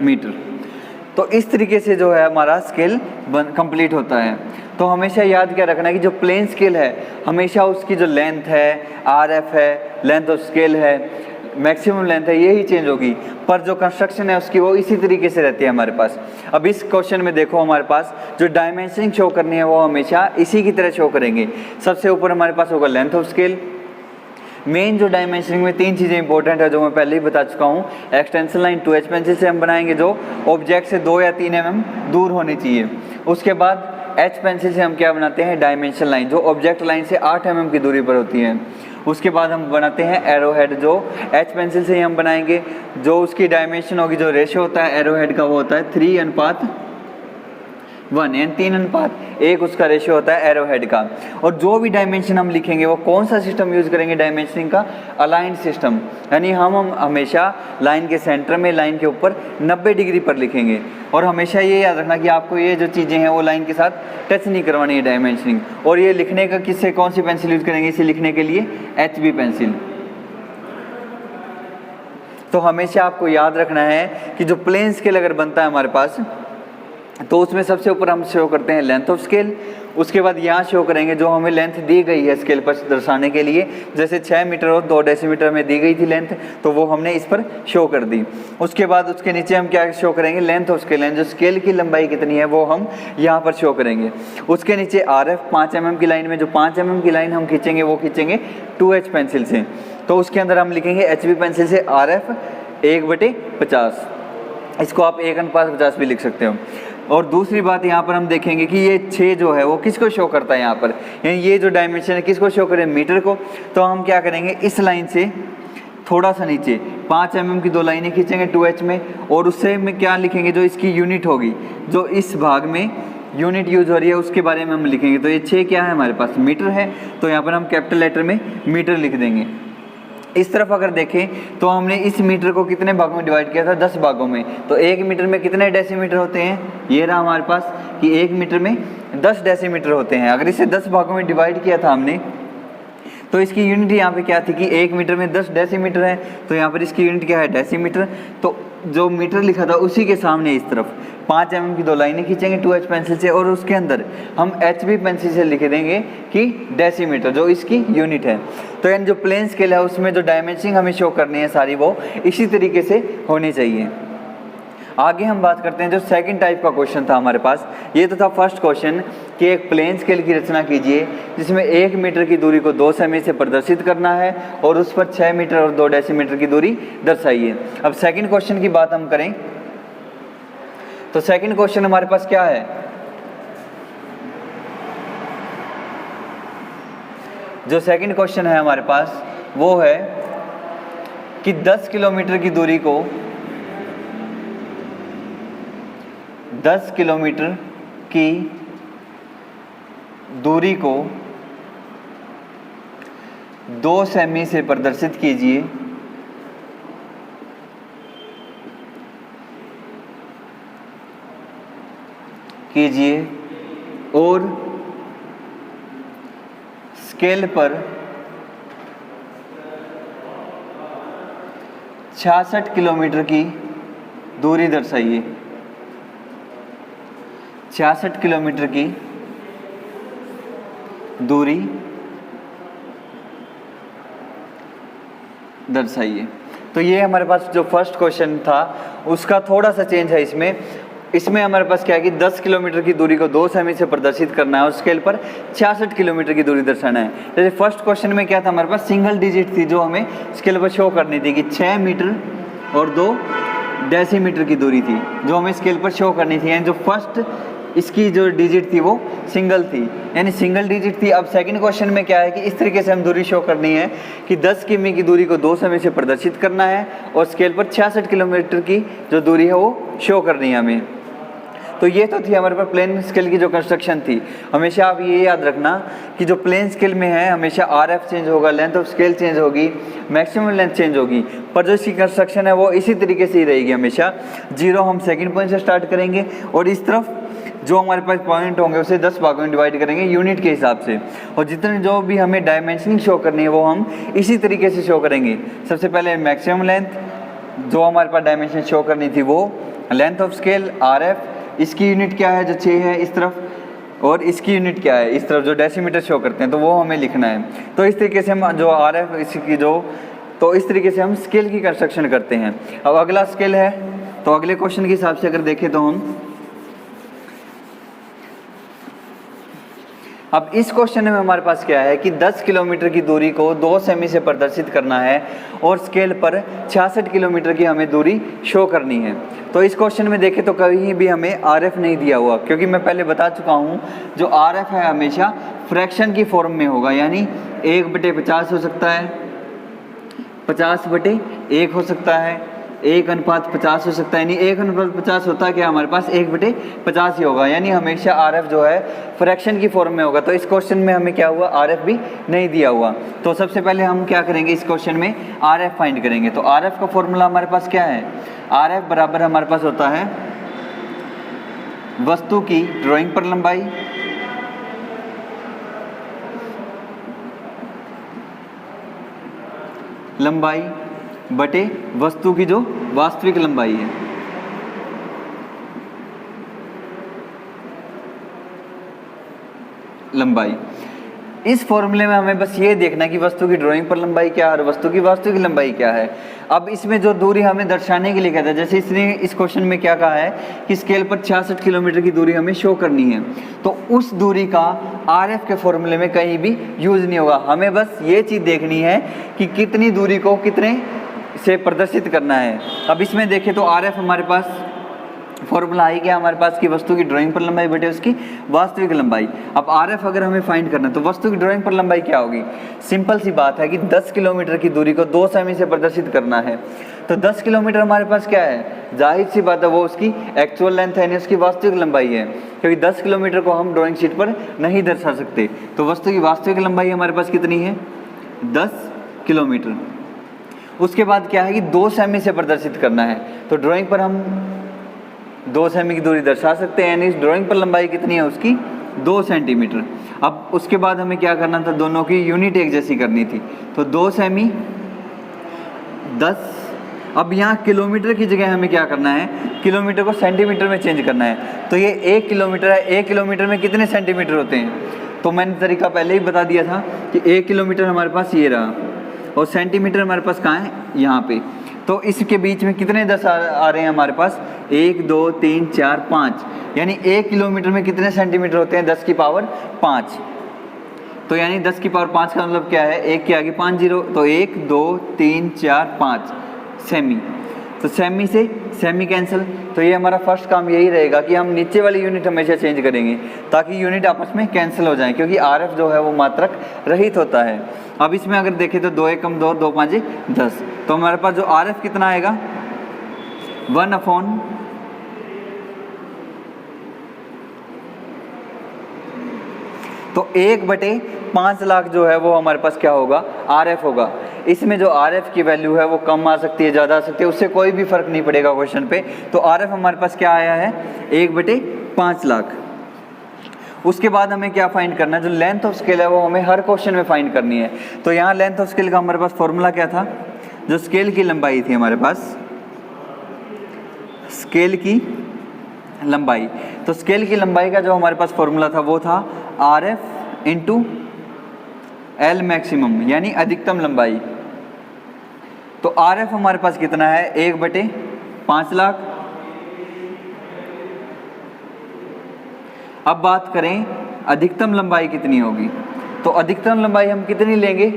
मीटर। तो इस तरीके से जो है हमारा स्केल कंप्लीट होता है। तो हमेशा याद क्या रखना है कि जो प्लेन स्केल है हमेशा उसकी जो लेंथ है, RF है, लेंथ ऑफ स्केल है, मैक्सिमम लेंथ है, यही चेंज होगी, पर जो कंस्ट्रक्शन है उसकी वो इसी तरीके से रहती है हमारे पास। अब इस क्वेश्चन में देखो हमारे पास जो डायमेंशनिंग शो करनी है वो हमेशा इसी की तरह शो करेंगे। सबसे ऊपर हमारे पास होगा लेंथ ऑफ स्केल। मेन जो डायमेंशनिंग में 3 चीज़ें इंपॉर्टेंट है जो मैं पहले ही बता चुका हूँ। एक्सटेंशन लाइन 2H पेंसिल से हम बनाएंगे जो ऑब्जेक्ट से 2 या 3 mm दूर होनी चाहिए। उसके बाद H पेंसिल से हम क्या बनाते हैं डायमेंशन लाइन, जो ऑब्जेक्ट लाइन से 8 mm की दूरी पर होती है। उसके बाद हम बनाते हैं एरो हेड, जो H पेंसिल से ही हम बनाएंगे। जो उसकी डायमेंशन होगी, जो रेशो होता है एरो हेड का वो होता है 3:1, यानी 3:1 उसका रेशियो होता है एरो हेड का। और जो भी डायमेंशन हम लिखेंगे वो कौन सा सिस्टम यूज़ करेंगे डायमेंशनिंग का, अलाइंड सिस्टम, यानी हम हमेशा लाइन के सेंटर में लाइन के ऊपर 90 डिग्री पर लिखेंगे। और हमेशा ये याद रखना कि आपको ये जो चीज़ें हैं वो लाइन के साथ टच नहीं करवानी है डायमेंशनिंग। और ये लिखने का किससे कौन सी पेंसिल यूज़ करेंगे इसे लिखने के लिए, HB पेंसिल। तो हमेशा आपको याद रखना है कि जो प्लेन स्केल अगर बनता है हमारे पास तो उसमें सबसे ऊपर हम शो करते हैं लेंथ ऑफ स्केल। उसके बाद यहाँ शो करेंगे जो हमें लेंथ दी गई है स्केल पर दर्शाने के लिए, जैसे 6 मीटर और 2 डेसीमीटर में दी गई थी लेंथ, तो वो हमने इस पर शो कर दी। उसके बाद उसके नीचे हम क्या शो करेंगे, लेंथ ऑफ स्केल, जो स्केल की लंबाई कितनी है वो हम यहाँ पर शो करेंगे। उसके नीचे RF 5 mm की लाइन में जो 5 mm की लाइन हम खींचेंगे वो खींचेंगे 2H पेंसिल से। तो उसके अंदर हम लिखेंगे HB पेंसिल से RF 1/50, इसको आप 1:50 भी लिख सकते हो। और दूसरी बात यहाँ पर हम देखेंगे कि ये 6 जो है वो किसको शो करता है यहाँ पर, यानी ये जो डायमेंशन है किसको शो करे, मीटर को। तो हम क्या करेंगे, इस लाइन से थोड़ा सा नीचे 5 mm की 2 लाइनें खींचेंगे 2H में, और उससे में क्या लिखेंगे, जो इसकी यूनिट होगी, जो इस भाग में यूनिट यूज हो रही है उसके बारे में हम लिखेंगे। तो ये 6 क्या है हमारे पास, मीटर है, तो यहाँ पर हम कैपिटल लेटर में मीटर लिख देंगे। इस तरफ अगर देखें तो हमने इस मीटर को कितने भागों में डिवाइड किया था, 10 भागों में। तो 1 मीटर में कितने डेसीमीटर होते हैं, ये रहा हमारे पास कि 1 मीटर में 10 डेसीमीटर होते हैं। अगर इसे 10 भागों में डिवाइड किया था हमने, तो इसकी यूनिट यहाँ पे क्या थी कि 1 मीटर में 10 डेसीमीटर है, तो यहाँ पर इसकी यूनिट क्या है, डेसीमीटर। तो जो मीटर लिखा था उसी के सामने इस तरफ 5 mm की 2 लाइनें खींचेंगे 2H पेंसिल से, और उसके अंदर हम HB पेंसिल से लिख देंगे कि डेसीमीटर, जो इसकी यूनिट है। तो यानी जो प्लेन स्केल है उसमें जो डायमेंशनिंग हमें शो करनी है सारी, वो इसी तरीके से होनी चाहिए। आगे हम बात करते हैं जो सेकंड टाइप का क्वेश्चन था हमारे पास। ये तो था फर्स्ट क्वेश्चन कि एक प्लेन स्केल की रचना कीजिए जिसमें 1 मीटर की दूरी को 2 सेमी से प्रदर्शित करना है और उस पर 6 मीटर और 2 डेसीमीटर की दूरी दर्शाइए। अब सेकंड क्वेश्चन की बात हम करें तो सेकंड क्वेश्चन हमारे पास क्या है, जो सेकंड क्वेश्चन है हमारे पास वो है कि 10 किलोमीटर की दूरी को 10 किलोमीटर की दूरी को 2 सेमी से प्रदर्शित कीजिए और स्केल पर 66 किलोमीटर की दूरी दर्शाइए। 66 किलोमीटर की दूरी दर्शाइए। तो ये हमारे पास जो फर्स्ट क्वेश्चन था उसका थोड़ा सा चेंज है इसमें हमारे पास क्या है कि 10 किलोमीटर की दूरी को 2 सेमी से प्रदर्शित करना है और स्केल पर 66 किलोमीटर की दूरी दर्शाना है। जैसे फर्स्ट क्वेश्चन में क्या था, हमारे पास सिंगल डिजिट थी जो हमें स्केल पर शो करनी थी कि 6 मीटर और 2 डेसीमीटर की दूरी थी जो हमें स्केल पर शो करनी थी, यानी जो फर्स्ट इसकी जो डिजिट थी वो सिंगल थी, यानी सिंगल डिजिट थी। अब सेकंड क्वेश्चन में क्या है कि इस तरीके से हम दूरी शो करनी है कि 10 किमी की दूरी को 2 सेमी से प्रदर्शित करना है और स्केल पर 66 किलोमीटर की जो दूरी है वो शो करनी है हमें। तो ये तो थी हमारे पास प्लेन स्केल की जो कंस्ट्रक्शन थी। हमेशा आप ये याद रखना कि जो प्लेन स्केल में है हमेशा RF चेंज होगा, लेंथ ऑफ स्केल चेंज होगी, मैक्सिमम लेंथ चेंज होगी, पर जो इसकी कंस्ट्रक्शन है वो इसी तरीके से ही रहेगी हमेशा। 0 हम सेकंड पॉइंट से स्टार्ट करेंगे और इस तरफ जो हमारे पास पॉइंट होंगे उसे 10 भागों में डिवाइड करेंगे यूनिट के हिसाब से, और जितने जो भी हमें डायमेंशनिंग शो करनी है वो हम इसी तरीके से शो करेंगे। सबसे पहले मैक्सिमम लेंथ, जो हमारे पास डायमेंशन शो करनी थी वो लेंथ ऑफ स्केल RF, इसकी यूनिट क्या है जो 6 है इस तरफ, और इसकी यूनिट क्या है इस तरफ जो डेसीमीटर शो करते हैं, तो वो हमें लिखना है। तो इस तरीके से हम जो RF इसकी तो इस तरीके से हम स्केल की कंस्ट्रक्शन करते हैं। अब अगला स्केल है, तो अगले क्वेश्चन के हिसाब से अगर देखें तो हम अब इस क्वेश्चन में हमारे पास क्या है कि 10 किलोमीटर की दूरी को 2 सेमी से प्रदर्शित करना है और स्केल पर 66 किलोमीटर की हमें दूरी शो करनी है। तो इस क्वेश्चन में देखें तो कहीं भी हमें RF नहीं दिया हुआ, क्योंकि मैं पहले बता चुका हूँ जो RF है हमेशा फ्रैक्शन की फॉर्म में होगा, यानी 1/50 हो सकता है, 50/1 हो सकता है, 1:50 हो सकता है, यानी 1:50 होता है क्या हमारे पास 1/50 ही होगा, यानी हमेशा RF जो है फ्रैक्शन की फॉर्म में होगा। तो इस क्वेश्चन में हमें क्या हुआ, RF भी नहीं दिया हुआ। तो सबसे पहले हम क्या करेंगे, इस क्वेश्चन में RF फाइंड करेंगे। तो RF का फॉर्मूला हमारे पास क्या है, RF बराबर हमारे पास होता है वस्तु की ड्राइंग पर लंबाई बटे वस्तु की जो वास्तविक लंबाई है। इस फॉर्मूले में हमें बस ये देखना है कि वस्तु की ड्राइंग पर लंबाई क्या है और वस्तु की वास्तविक लंबाई क्या है। अब इसमें जो दूरी हमें दर्शाने के लिए कहता है, जैसे इसने इस क्वेश्चन में क्या कहा है कि स्केल पर 66 किलोमीटर की दूरी हमें शो करनी है, तो उस दूरी का RF के फॉर्मूले में कहीं भी यूज नहीं होगा। हमें बस ये चीज़ देखनी है कि कितनी दूरी को कितने से प्रदर्शित करना है। अब इसमें देखें तो RF हमारे पास फॉर्मूला आई क्या हमारे पास की वस्तु की ड्राइंग पर लंबाई बटे उसकी वास्तविक लंबाई। अब आरएफ अगर हमें फाइंड करना है तो वस्तु की ड्राइंग पर लंबाई क्या होगी। सिंपल सी बात है कि 10 किलोमीटर की दूरी को 2 सेमी से प्रदर्शित करना है, तो 10 किलोमीटर हमारे पास क्या है, जाहिर सी बात है वो उसकी एक्चुअल लेंथ है, यानी उसकी वास्तविक लंबाई है, क्योंकि 10 किलोमीटर को हम ड्राइंग शीट पर नहीं दर्शा सकते। तो वस्तु की वास्तविक लंबाई हमारे पास कितनी है, 10 किलोमीटर। उसके बाद क्या है कि 2 सेमी से प्रदर्शित करना है, तो ड्राइंग पर हम 2 सेमी की दूरी दर्शा सकते हैं, यानी इस ड्राइंग पर लंबाई कितनी है उसकी 2 सेंटीमीटर। अब उसके बाद हमें क्या करना था, दोनों की यूनिट एक जैसी करनी थी, तो 2 सेमी 10। अब यहाँ किलोमीटर की जगह हमें क्या करना है, किलोमीटर को सेंटीमीटर में चेंज करना है। तो ये 1 किलोमीटर है, 1 किलोमीटर में कितने सेंटीमीटर होते हैं, तो मैंने तरीका पहले ही बता दिया था कि 1 किलोमीटर हमारे पास ये रहा और सेंटीमीटर हमारे पास कहाँ है, यहाँ पे। तो इसके बीच में कितने 10 आ रहे हैं हमारे पास, 1 2 3 4 5, यानी 1 किलोमीटर में कितने सेंटीमीटर होते हैं, 10 की पावर 5। तो यानी 10 की पावर 5 का मतलब क्या है, 1 के आगे 5 जीरो, तो 1 2 3 4 5 सेमी। तो सेमी से सेमी कैंसिल। तो ये हमारा फर्स्ट काम यही रहेगा कि हम नीचे वाली यूनिट हमेशा चेंज करेंगे ताकि यूनिट आपस में कैंसिल हो जाए, क्योंकि आरएफ जो है वो मात्रक रहित होता है। अब इसमें अगर देखें तो 2 एकम 2, 2 5 10, तो हमारे पास जो आरएफ कितना आएगा 1/, तो 1/5 लाख जो है वो हमारे पास क्या होगा, आरएफ होगा। इसमें जो आरएफ की वैल्यू है वो कम आ सकती है, ज़्यादा आ सकती है, उससे कोई भी फर्क नहीं पड़ेगा क्वेश्चन पे। तो आरएफ हमारे पास क्या आया है, 1/5 लाख। उसके बाद हमें क्या फाइंड करना है, जो लेंथ ऑफ स्केल है वो हमें हर क्वेश्चन में फाइंड करनी है। तो यहाँ लेंथ ऑफ स्केल का हमारे पास फॉर्मूला क्या था, जो स्केल की लंबाई थी हमारे पास, स्केल की लंबाई, तो स्केल की लंबाई का जो हमारे पास फॉर्मूला था वो था आरएफ इंटू एल मैक्सिमम, यानी अधिकतम लंबाई। तो आरएफ हमारे पास कितना है, 1/5 लाख। अब बात करें अधिकतम लंबाई कितनी होगी, तो अधिकतम लंबाई हम कितनी लेंगे,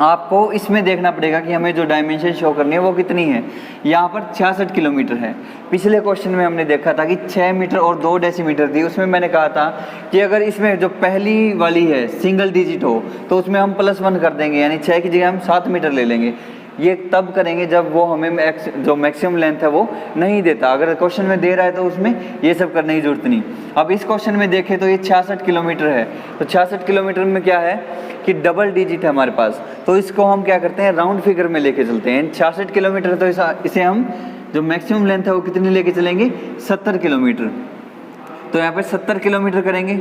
आपको इसमें देखना पड़ेगा कि हमें जो डायमेंशन शो करनी है वो कितनी है। यहाँ पर 66 किलोमीटर है। पिछले क्वेश्चन में हमने देखा था कि 6 मीटर और 2 डेसीमीटर थी, उसमें मैंने कहा था कि अगर इसमें जो पहली वाली है सिंगल डिजिट हो तो उसमें हम +1 कर देंगे, यानी 6 की जगह हम 7 मीटर ले लेंगे। ये तब करेंगे जब वो हमें जो मैक्सिमम लेंथ है वो नहीं देता। अगर क्वेश्चन में दे रहा है तो उसमें ये सब करने की जरूरत नहीं। अब इस क्वेश्चन में देखें तो ये 66 किलोमीटर है, तो 66 किलोमीटर में क्या है कि डबल डिजिट है हमारे पास, तो इसको हम क्या करते हैं, राउंड फिगर में लेके चलते हैं। 66 किलोमीटर, तो इसे हम जो मैक्सिमम लेंथ है वो कितनी लेके चलेंगे, 70 किलोमीटर। तो यहाँ पे 70 किलोमीटर करेंगे।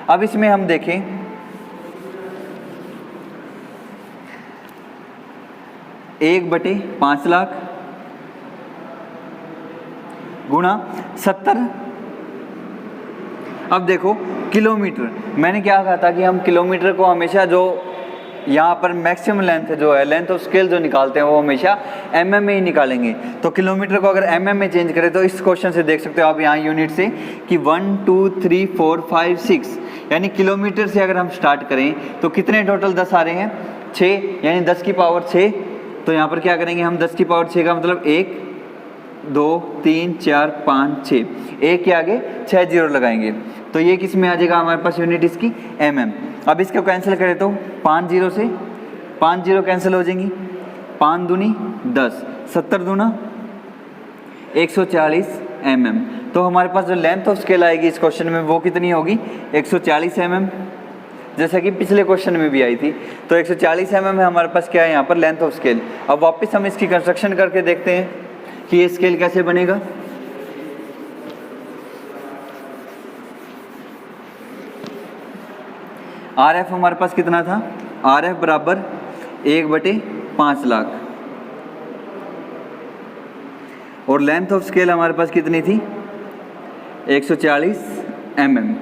अब इसमें हम देखें 1/5 लाख गुणा 70। अब देखो किलोमीटर, मैंने क्या कहा था कि हम किलोमीटर को हमेशा जो यहाँ पर मैक्सिमम लेंथ जो है, लेंथ ऑफ स्केल जो निकालते हैं वो हमेशा mm में ही निकालेंगे। तो किलोमीटर को अगर mm में चेंज करें तो इस क्वेश्चन से देख सकते हो आप यहाँ यूनिट से कि 1 2 3 4 5 6, यानी किलोमीटर से अगर हम स्टार्ट करें तो कितने टोटल 10 आ रहे हैं, 6, यानी 10 की पावर 6। तो यहाँ पर क्या करेंगे हम, 10 की पावर 6 का मतलब 1 2 3 4 5 6, 1 के आगे 6 जीरो लगाएंगे। तो ये किस में आ जाएगा हमारे पास यूनिट इसकी, mm। अब इसको कैंसिल करें तो 5 जीरो से 5 जीरो कैंसिल हो जाएंगी, 5 दूनी 10, 70 दूना 140 mm। तो हमारे पास जो लेंथ ऑफ स्केल आएगी इस क्वेश्चन में वो कितनी होगी, 140 mm, जैसा कि पिछले क्वेश्चन में भी आई थी। तो 140 mm है हमारे पास क्या है यहाँ पर लेंथ ऑफ स्केल। अब वापस हम इसकी कंस्ट्रक्शन करके देखते हैं कि ये स्केल कैसे बनेगा। आरएफ हमारे पास कितना था, आरएफ बराबर 1/5 लाख, और लेंथ ऑफ स्केल हमारे पास कितनी थी, 140 mm।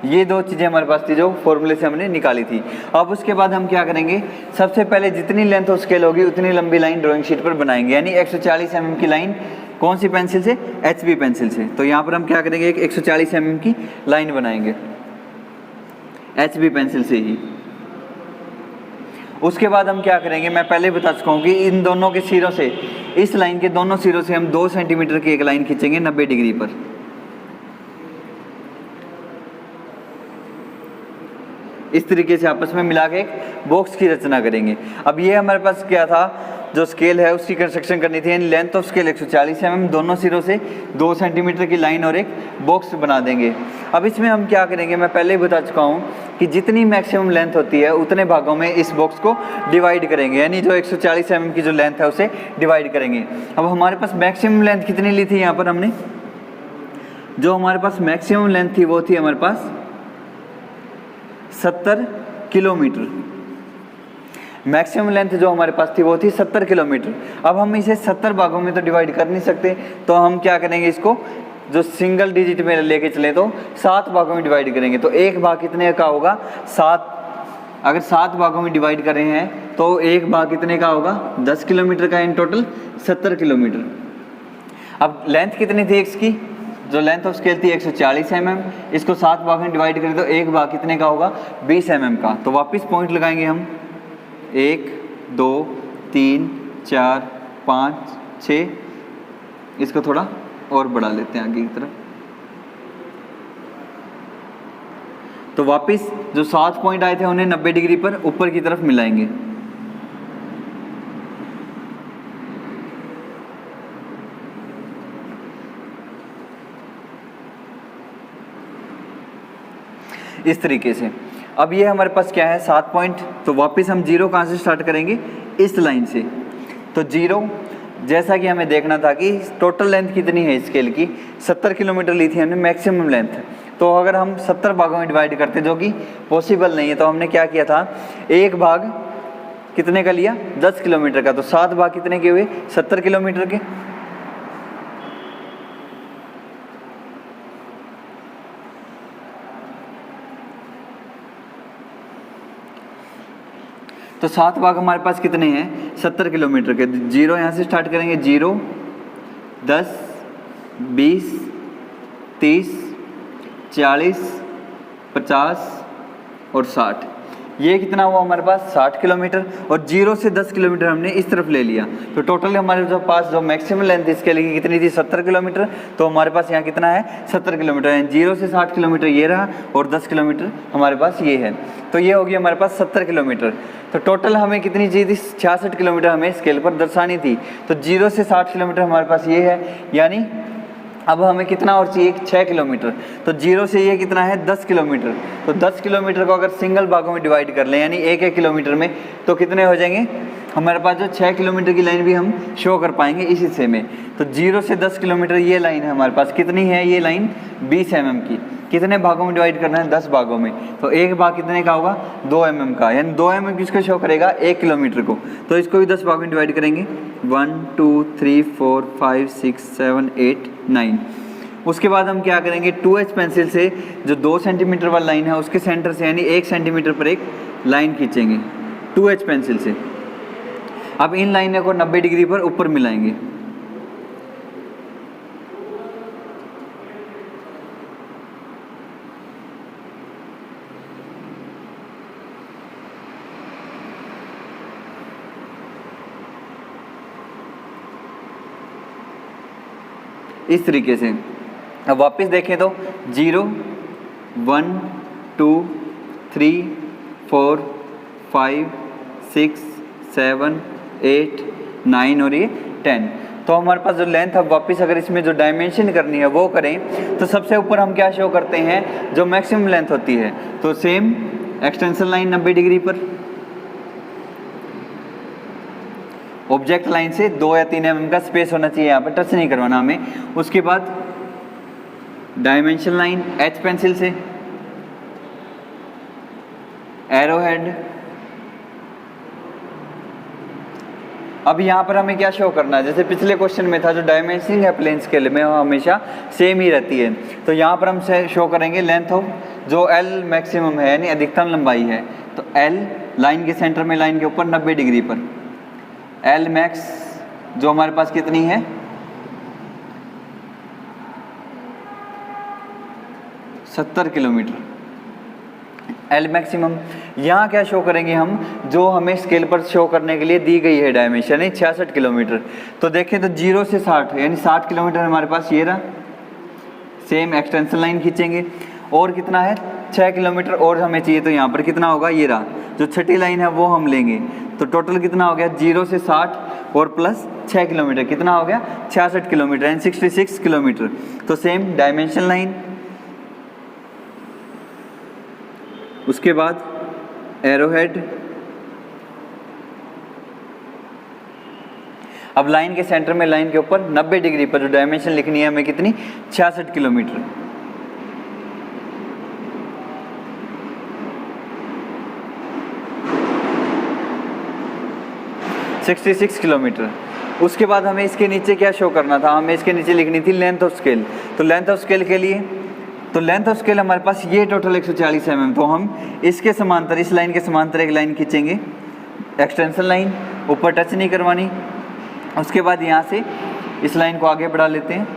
ये दो चीज़ें हमारे पास थी जो फॉर्मूले से हमने निकाली थी। अब उसके बाद हम क्या करेंगे, सबसे पहले जितनी लेंथ ऑफ स्केल होगी उतनी लंबी लाइन ड्राइंग शीट पर बनाएंगे, यानी 140 mm की लाइन कौन सी पेंसिल से, HB पेंसिल से। तो यहाँ पर हम क्या करेंगे, एक 140 mm की लाइन बनाएंगे HB पेंसिल से ही। उसके बाद हम क्या करेंगे, मैं पहले बता चुका हूँ कि इन दोनों के सिरों से, इस लाइन के दोनों सिरों से हम 2 सेंटीमीटर की एक लाइन खींचेंगे 90 डिग्री पर। इस तरीके से आपस में मिला के एक बॉक्स की रचना करेंगे। अब ये हमारे पास क्या था, जो स्केल है उसकी कंस्ट्रक्शन करनी थी। लेंथ ऑफ स्केल 140 mm, दोनों सिरों से 2 सेंटीमीटर की लाइन और एक बॉक्स बना देंगे। अब इसमें हम क्या करेंगे, मैं पहले ही बता चुका हूँ कि जितनी मैक्सिमम लेंथ होती है उतने भागों में इस बॉक्स को डिवाइड करेंगे, यानी जो 140 mm की जो लेंथ है उसे डिवाइड करेंगे। अब हमारे पास मैक्सिमम लेंथ कितनी ली थी यहाँ पर हमने, जो हमारे पास मैक्सिमम लेंथ थी वो थी हमारे पास 70 किलोमीटर। मैक्सिमम लेंथ जो हमारे पास थी वो थी 70 किलोमीटर। अब हम इसे 70 भागों में तो डिवाइड कर नहीं सकते, तो हम क्या करेंगे, इसको जो सिंगल डिजिट में लेके चले तो 7 भागों में डिवाइड करेंगे। तो एक भाग कितने का होगा, 7। अगर 7 भागों में डिवाइड कर रहे हैं तो एक भाग कितने का होगा, 10 किलोमीटर का, इन टोटल 70 किलोमीटर। अब लेंथ कितनी थी इसकी, जो लेंथ ऑफ स्केल थी 140 mm, इसको 7 भाग में डिवाइड करें तो एक भाग कितने का होगा, 20 mm का। तो वापस पॉइंट लगाएंगे हम, 1 2 3 4 5 6, इसको थोड़ा और बढ़ा लेते हैं आगे की तरफ। तो वापस जो 7 पॉइंट आए थे उन्हें 90 डिग्री पर ऊपर की तरफ मिलाएंगे। इस तरीके से। अब ये हमारे पास क्या है, 7 पॉइंट। तो वापस हम 0 कहाँ से स्टार्ट करेंगे, इस लाइन से। तो 0, जैसा कि हमें देखना था कि टोटल लेंथ कितनी है स्केल की, 70 किलोमीटर ली थी हमने मैक्सिमम लेंथ। तो अगर हम 70 भागों में डिवाइड करते, जो कि पॉसिबल नहीं है, तो हमने क्या किया था, एक भाग कितने का लिया, 10 किलोमीटर का। तो 7 भाग कितने के हुए, 70 किलोमीटर के। तो 7 भाग हमारे पास कितने हैं, 70 किलोमीटर के। 0 यहाँ से स्टार्ट करेंगे, 0 10 20 30 40 50 और 60। ये कितना हुआ हमारे पास, 60 किलोमीटर। और 0 से 10 किलोमीटर हमने इस तरफ ले लिया। तो टोटल हमारे जो पास जो मैक्सिमम लेंथ इसके लिए कितनी थी, 70 किलोमीटर। तो हमारे पास यहाँ कितना है, 70 किलोमीटर है। 0 से 60 किलोमीटर ये रहा और 10 किलोमीटर हमारे पास ये है। तो ये होगी हमारे पास 70 किलोमीटर। तो टोटल हमें कितनी चाहिए थी, 66 किलोमीटर हमें स्केल पर दर्शानी थी। तो 0 से 60 किलोमीटर हमारे पास ये है, यानी अब हमें कितना और चाहिए, 6 किलोमीटर। तो 0 से ये कितना है, 10 किलोमीटर। तो 10 किलोमीटर को अगर सिंगल भागों में डिवाइड कर लें, यानी एक किलोमीटर में, तो कितने हो जाएंगे हमारे पास, जो 6 किलोमीटर की लाइन भी हम शो कर पाएंगे इस हिस्से में। तो 0 से 10 किलोमीटर ये लाइन है हमारे पास, कितनी है ये लाइन, 20 mm की। कितने भागों में डिवाइड करना है, 10 भागों में। तो एक भाग कितने का होगा, 2 mm का, यानी 2 mm किसको शो करेगा, 1 किलोमीटर को। तो इसको भी 10 भागों में डिवाइड करेंगे, 1 2 3 4 5 6 7 8 9। उसके बाद हम क्या करेंगे, 2H पेंसिल से जो 2 सेंटीमीटर वाली लाइन है उसके सेंटर से, यानी 1 सेंटीमीटर पर एक लाइन खींचेंगे 2H पेंसिल से। अब इन लाइनों को 90 डिग्री पर ऊपर मिलाएंगे। इस तरीके से। अब वापस देखें तो 0 1 2 3 4 5 6 7 8 9 और ये 10। तो हमारे पास जो लेंथ, अब वापस अगर इसमें जो डायमेंशन करनी है वो करें, तो सबसे ऊपर हम क्या शो करते हैं, जो मैक्सिमम लेंथ होती है। तो सेम एक्सटेंशन लाइन 90 डिग्री पर, ऑब्जेक्ट लाइन से 2 या 3 mm का स्पेस होना चाहिए, यहाँ पर टच नहीं करवाना हमें। उसके बाद डायमेंशन लाइन H पेंसिल से, एरो हेड। अब यहाँ पर हमें क्या शो करना है, जैसे पिछले क्वेश्चन में था, जो डायमेंशनिंग है प्लेन स्केल में वो हमेशा सेम ही रहती है। तो यहाँ पर हम शो करेंगे लेंथ ऑफ, जो L मैक्सिमम है यानी अधिकतम लंबाई है। तो L लाइन के सेंटर में, लाइन के ऊपर 90 डिग्री पर, L मैक्स जो हमारे पास कितनी है, 70 किलोमीटर। L maximum. यहाँ क्या शो करेंगे हम, जो हमें स्केल पर शो करने के लिए दी गई है डायमेंशन है 66 किलोमीटर। तो देखें तो 0 से 60 यानी 60 किलोमीटर हमारे पास ये रहा। सेम एक्सटेंशन लाइन खींचेंगे और कितना है 6 किलोमीटर और हमें चाहिए, तो यहाँ पर कितना होगा, ये रहा जो छठी लाइन है वो हम लेंगे। तो टोटल कितना हो गया 0 से 60 और प्लस 6 किलोमीटर, कितना हो गया 66 किलोमीटर एंड 66 किलोमीटर। तो सेम डायमेंशन लाइन, उसके बाद एरोहेड। अब लाइन के सेंटर में, लाइन के ऊपर 90 डिग्री पर जो डायमेंशन लिखनी है हमें कितनी, 66 किलोमीटर। $66 किलोमीटर। उसके बाद हमें इसके नीचे क्या शो करना था, हमें इसके नीचे लिखनी थी लेंथ ऑफ स्केल। तो लेंथ ऑफ स्केल के लिए, तो लेंथ ऑफ स्केल हमारे पास ये टोटल 140 mm। तो हम इसके समांतर, इस लाइन के समांतर एक लाइन खींचेंगे, एक्सटेंशन लाइन, ऊपर टच नहीं करवानी। उसके बाद यहाँ से इस लाइन को आगे बढ़ा लेते हैं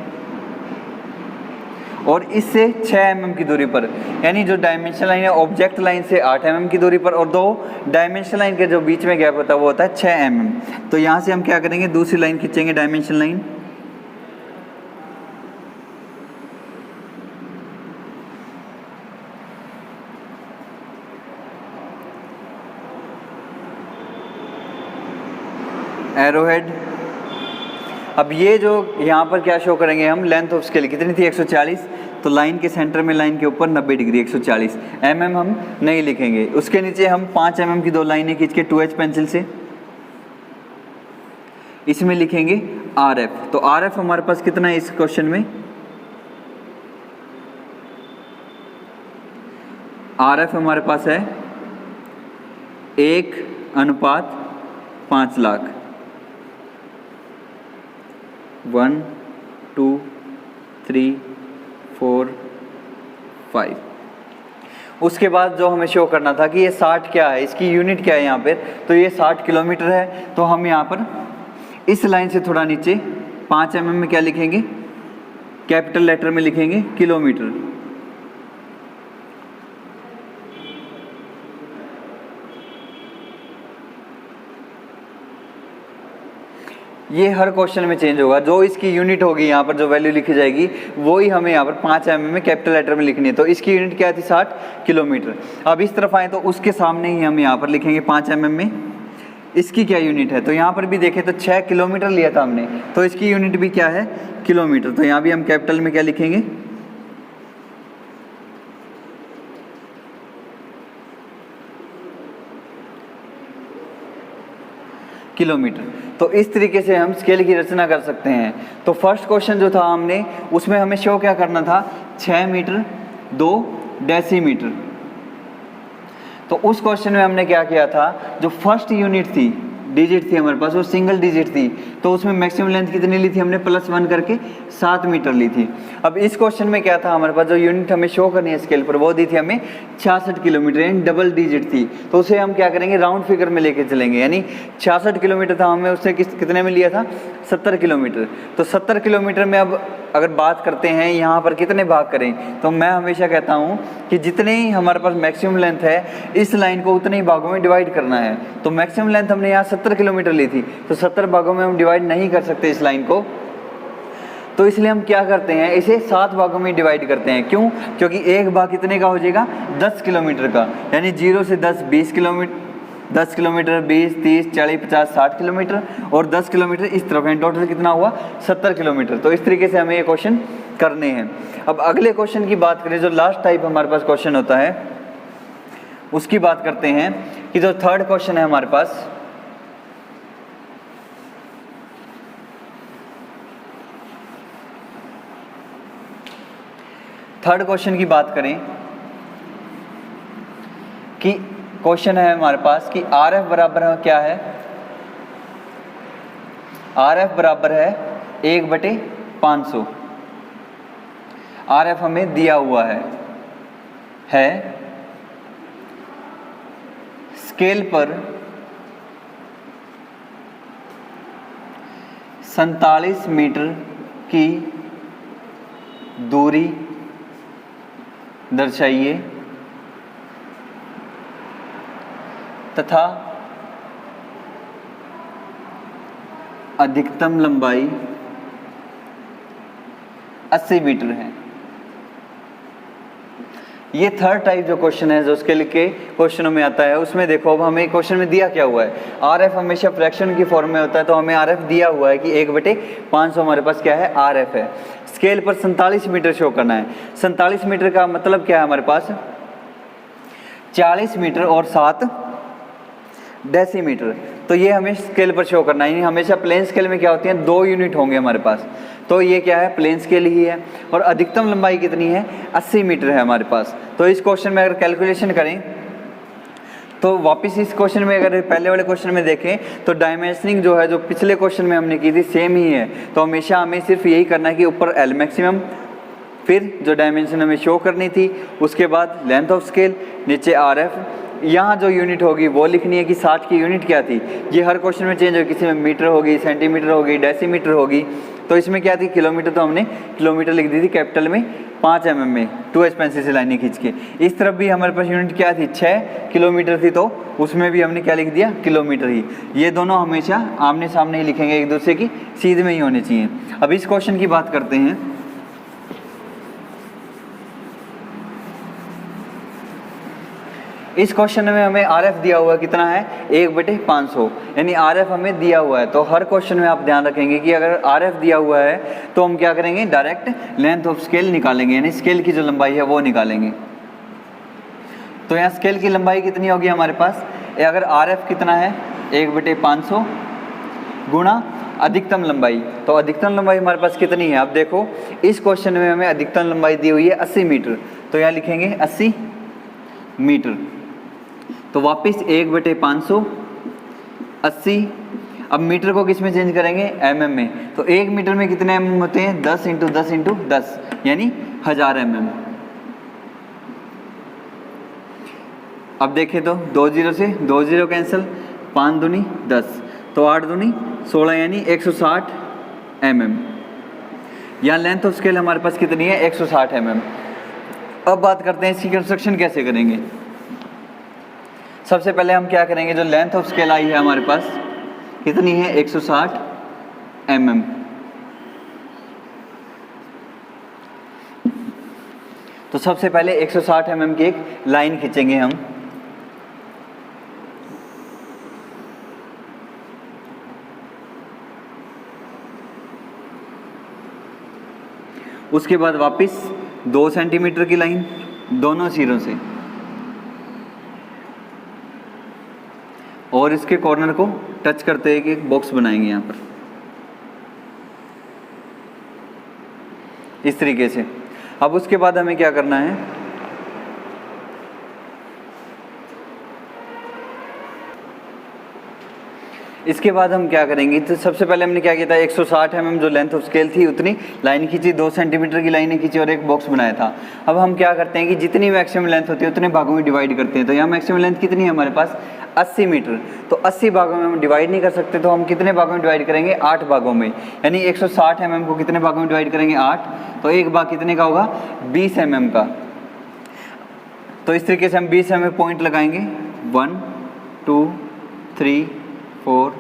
और इससे 6 mm की दूरी पर, यानी जो डायमेंशन लाइन है ऑब्जेक्ट लाइन से 8 mm की दूरी पर, और दो डायमेंशन लाइन के जो बीच में गैप होता है वो होता है 6 mm। तो यहाँ से हम क्या करेंगे, दूसरी लाइन खींचेंगे, डायमेंशन लाइन। एरोहेड। अब ये जो यहाँ पर क्या शो करेंगे हम, लेंथ ऑफ स्केल कितनी थी 140, तो लाइन के सेंटर में, लाइन के ऊपर 90 डिग्री 140 mm हम नहीं लिखेंगे। उसके नीचे हम 5 mm की दो लाइनें खींच के 2H पेंसिल से इसमें लिखेंगे RF। तो RF हमारे पास कितना है इस क्वेश्चन में, RF हमारे पास है 1:5 लाख। 1 2 3 4 5। उसके बाद जो हमें शो करना था कि ये 60 क्या है, इसकी यूनिट क्या है यहाँ पे, तो ये 60 किलोमीटर है। तो हम यहाँ पर इस लाइन से थोड़ा नीचे 5 mm में क्या लिखेंगे, कैपिटल लेटर में लिखेंगे किलोमीटर। ये हर क्वेश्चन में चेंज होगा, जो इसकी यूनिट होगी यहाँ पर जो वैल्यू लिखी जाएगी वो ही हमें यहाँ पर 5 mm में कैपिटल लेटर में लिखनी है। तो इसकी यूनिट क्या थी 60 किलोमीटर। अब इस तरफ आए तो उसके सामने ही हम यहाँ पर लिखेंगे 5 mm में इसकी क्या यूनिट है। तो यहाँ पर भी देखें तो 6 किलोमीटर लिया था हमने, तो इसकी यूनिट भी क्या है, किलोमीटर। तो यहाँ भी हम कैपिटल में क्या लिखेंगे, किलोमीटर। तो इस तरीके से हम स्केल की रचना कर सकते हैं। तो फर्स्ट क्वेश्चन जो था हमने, उसमें हमें शो क्या करना था, 6 मीटर 2 डेसीमीटर। तो उस क्वेश्चन में हमने क्या किया था, जो फर्स्ट यूनिट थी, डिजिट थी हमारे पास, वो सिंगल डिजिट थी। तो उसमें मैक्सिमम लेंथ कितनी ली थी हमने, +1 करके 7 मीटर ली थी। अब इस क्वेश्चन में क्या था हमारे पास, जो यूनिट हमें शो करनी है स्केल पर वो दी थी हमें 66 किलोमीटर, यानी डबल डिजिट थी। तो उसे हम क्या करेंगे, राउंड फिगर में लेके चलेंगे, यानी 66 किलोमीटर था, हमें उससे कितने में लिया था, 70 किलोमीटर। तो 70 किलोमीटर में अब अगर बात करते हैं यहाँ पर कितने भाग करें, तो मैं हमेशा कहता हूँ कि जितने ही हमारे पास मैक्सिमम लेंथ है इस लाइन को उतने ही भागों में डिवाइड करना है। तो मैक्सिमम लेंथ हमने यहाँ 70 किलोमीटर ली थी, तो 70 भागों में हम डिवाइड नहीं कर सकते इस लाइन को। तो इसलिए हम क्या करते हैं, इसे 7 भागों में डिवाइड करते हैं। क्यों? क्योंकि एक भाग कितने का हो जाएगा, 10 किलोमीटर का, यानी 0 से 10 20 किलोमीटर, 10 किलोमीटर 20 30 40 50 60 किलोमीटर, और 10 किलोमीटर इस तरफ है, टोटल कितना हुआ 70 किलोमीटर। तो इस तरीके से हमें ये क्वेश्चन करने हैं। अब अगले क्वेश्चन की बात करें, जो लास्ट टाइप हमारे पास क्वेश्चन होता है उसकी बात करते हैं। कि जो थर्ड क्वेश्चन है हमारे पास, थर्ड क्वेश्चन की बात करें कि क्वेश्चन है हमारे पास कि RF बराबर है क्या है, RF बराबर है 1/500। RF हमें दिया हुआ है स्केल पर 47 मीटर की दूरी दर्शाइए तथा अधिकतम लंबाई 80 मीटर है। ये थर्ड टाइप जो क्वेश्चन है जो उसके लिखे क्वेश्चनों में आता है, उसमें देखो अब हमें क्वेश्चन में दिया क्या हुआ है, आरएफ हमेशा फ्रैक्शन की फॉर्म में होता है, तो हमें आरएफ दिया हुआ है कि 1/500 हमारे पास क्या है, आरएफ है। स्केल पर 47 मीटर शो करना है। 47 मीटर का मतलब क्या है, हमारे पास 40 मीटर और 7 डेसीमीटर, तो ये हमें स्केल पर शो करना है। यानी हमेशा प्लेन स्केल में क्या होती है, 2 यूनिट होंगे हमारे पास, तो ये क्या है, प्लेन स्केल ही है। और अधिकतम लंबाई कितनी है, 80 मीटर है हमारे पास। तो इस क्वेश्चन में अगर कैलकुलेशन करें तो वापस इस क्वेश्चन में अगर पहले वाले क्वेश्चन में देखें तो डायमेंशनिंग जो है जो पिछले क्वेश्चन में हमने की थी सेम ही है। तो हमेशा हमें सिर्फ यही करना है कि ऊपर एल मैक्सिमम, फिर जो डायमेंशन हमें शो करनी थी, उसके बाद लेंथ ऑफ स्केल, नीचे आरएफ, यहाँ जो यूनिट होगी वो लिखनी है कि 60 की यूनिट क्या थी। ये हर क्वेश्चन में चेंज होगी, किसी में मीटर होगी, सेंटीमीटर होगी, डेसीमीटर होगी। तो इसमें क्या थी, किलोमीटर, तो हमने किलोमीटर लिख दी थी कैपिटल में 5 mm में 2H पेंसिल से लाइनें खींच के। इस तरफ भी हमारे पास यूनिट क्या थी, 6 किलोमीटर थी, तो उसमें भी हमने क्या लिख दिया, किलोमीटर ही। ये दोनों हमेशा आमने सामने ही लिखेंगे, एक दूसरे की सीध में ही होने चाहिए। अब इस क्वेश्चन की बात करते हैं। इस क्वेश्चन में हमें आरएफ दिया हुआ कितना है, 1/500, यानी आरएफ हमें दिया हुआ है। तो हर क्वेश्चन में आप ध्यान रखेंगे कि अगर आरएफ दिया हुआ है तो हम क्या करेंगे, डायरेक्ट लेंथ ऑफ स्केल निकालेंगे, यानी स्केल की जो लंबाई है वो निकालेंगे। तो यहाँ स्केल की लंबाई कितनी होगी हमारे पास, अगर आरएफ कितना है 1/500 गुणा अधिकतम लंबाई, तो अधिकतम लंबाई हमारे पास कितनी है। अब देखो इस क्वेश्चन में हमें अधिकतम लंबाई दी हुई है 80 मीटर, तो यहाँ लिखेंगे 80 मीटर। तो वापस 1/500 80, अब मीटर को किस में चेंज करेंगे, mm में। तो 1 मीटर में कितने mm होते हैं, 10 × 10 × 10, यानी 1000 mm। अब देखें तो 2 0 से 2 0 कैंसिल, 5 दूनी 10, तो 8 दूनी 16, यानी 160 mm। यहाँ लेंथ ऑफ स्केल हमारे पास कितनी है, 160 mm। अब बात करते हैं इसकी कंस्ट्रक्शन कैसे करेंगे। सबसे पहले हम क्या करेंगे, जो लेंथ ऑफ स्केल आई है हमारे पास कितनी है, 160 mm। तो सबसे पहले 160 mm की एक लाइन खींचेंगे हम। उसके बाद वापस 2 सेंटीमीटर की लाइन दोनों सिरों से, और इसके कॉर्नर को टच करते हुए एक बॉक्स बनाएंगे यहाँ पर इस तरीके से। अब उसके बाद हमें क्या करना है, इसके बाद हम क्या करेंगे, तो सबसे पहले हमने क्या किया था, 160 mm जो लेंथ ऑफ स्केल थी उतनी लाइन खींची, 2 सेंटीमीटर की लाइनें खींची और एक बॉक्स बनाया था। अब हम क्या करते हैं कि जितनी मैक्सिमम लेंथ होती है उतने भागों में डिवाइड करते हैं। तो यहाँ मैक्सिमम लेंथ कितनी है हमारे पास, 80 मीटर। तो 80 भागों में हम डिवाइड नहीं कर सकते, तो हम कितने भागों में डिवाइड करेंगे, 8 भागों में। यानी 160 mm को कितने भागों में डिवाइड करेंगे, 8। तो एक भाग कितने का होगा, 20 mm का। तो इस तरीके से हम 20 mm पॉइंट लगाएंगे, 1 2 3 4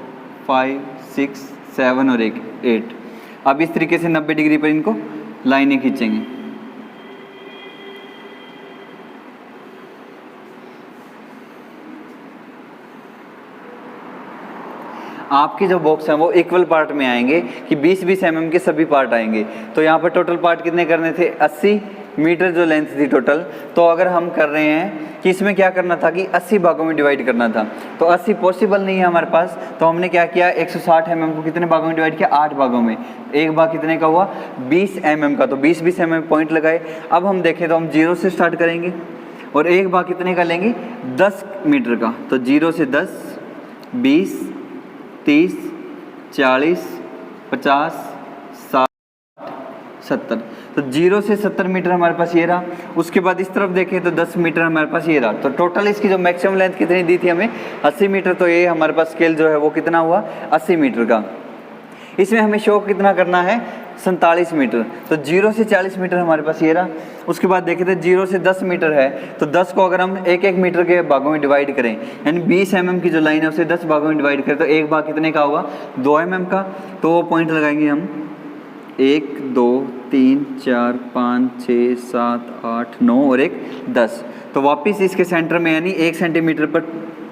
5 6 7 और 8। अब इस तरीके से 90 डिग्री पर इनको लाइनें खींचेंगे। आपके जो बॉक्स हैं वो इक्वल पार्ट में आएंगे कि 20-20 mm के सभी पार्ट आएंगे। तो यहाँ पर टोटल पार्ट कितने करने थे, 80 मीटर जो लेंथ थी टोटल। तो अगर हम कर रहे हैं कि इसमें क्या करना था कि 80 भागों में डिवाइड करना था, तो 80 पॉसिबल नहीं है हमारे पास। तो हमने क्या किया, 160 mm को कितने भागों में डिवाइड किया, 8 भागों में। एक भाग कितने का हुआ, 20 mm का। तो 20-20 mm पॉइंट लगाए। अब हम देखें तो हम 0 से स्टार्ट करेंगे और एक भाग कितने का लेंगे, 10 मीटर का। तो 0 से 10 20 30 40 50 60 70। तो 0 से 70 मीटर हमारे पास ये रहा। उसके बाद इस तरफ देखें तो 10 मीटर हमारे पास ये रहा। तो टोटल इसकी जो मैक्सिमम लेंथ कितनी दी थी हमें, 80 मीटर। तो ये हमारे पास स्केल जो है वो कितना हुआ, 80 मीटर का। इसमें हमें शो कितना करना है, 47 मीटर। तो 0 से 40 मीटर हमारे पास ये रहा। उसके बाद देखे थे 0 से 10 मीटर है, तो 10 को अगर हम एक एक मीटर के भागों में डिवाइड करें, यानी 20 mm की जो लाइन है उसे 10 भागों में डिवाइड करें, तो एक भाग कितने का होगा, 2 mm का। तो वो पॉइंट लगाएंगे हम 1 2 3 4 5 6 7 8 9 और एक 10। तो वापस इसके सेंटर में यानी 1 सेंटीमीटर पर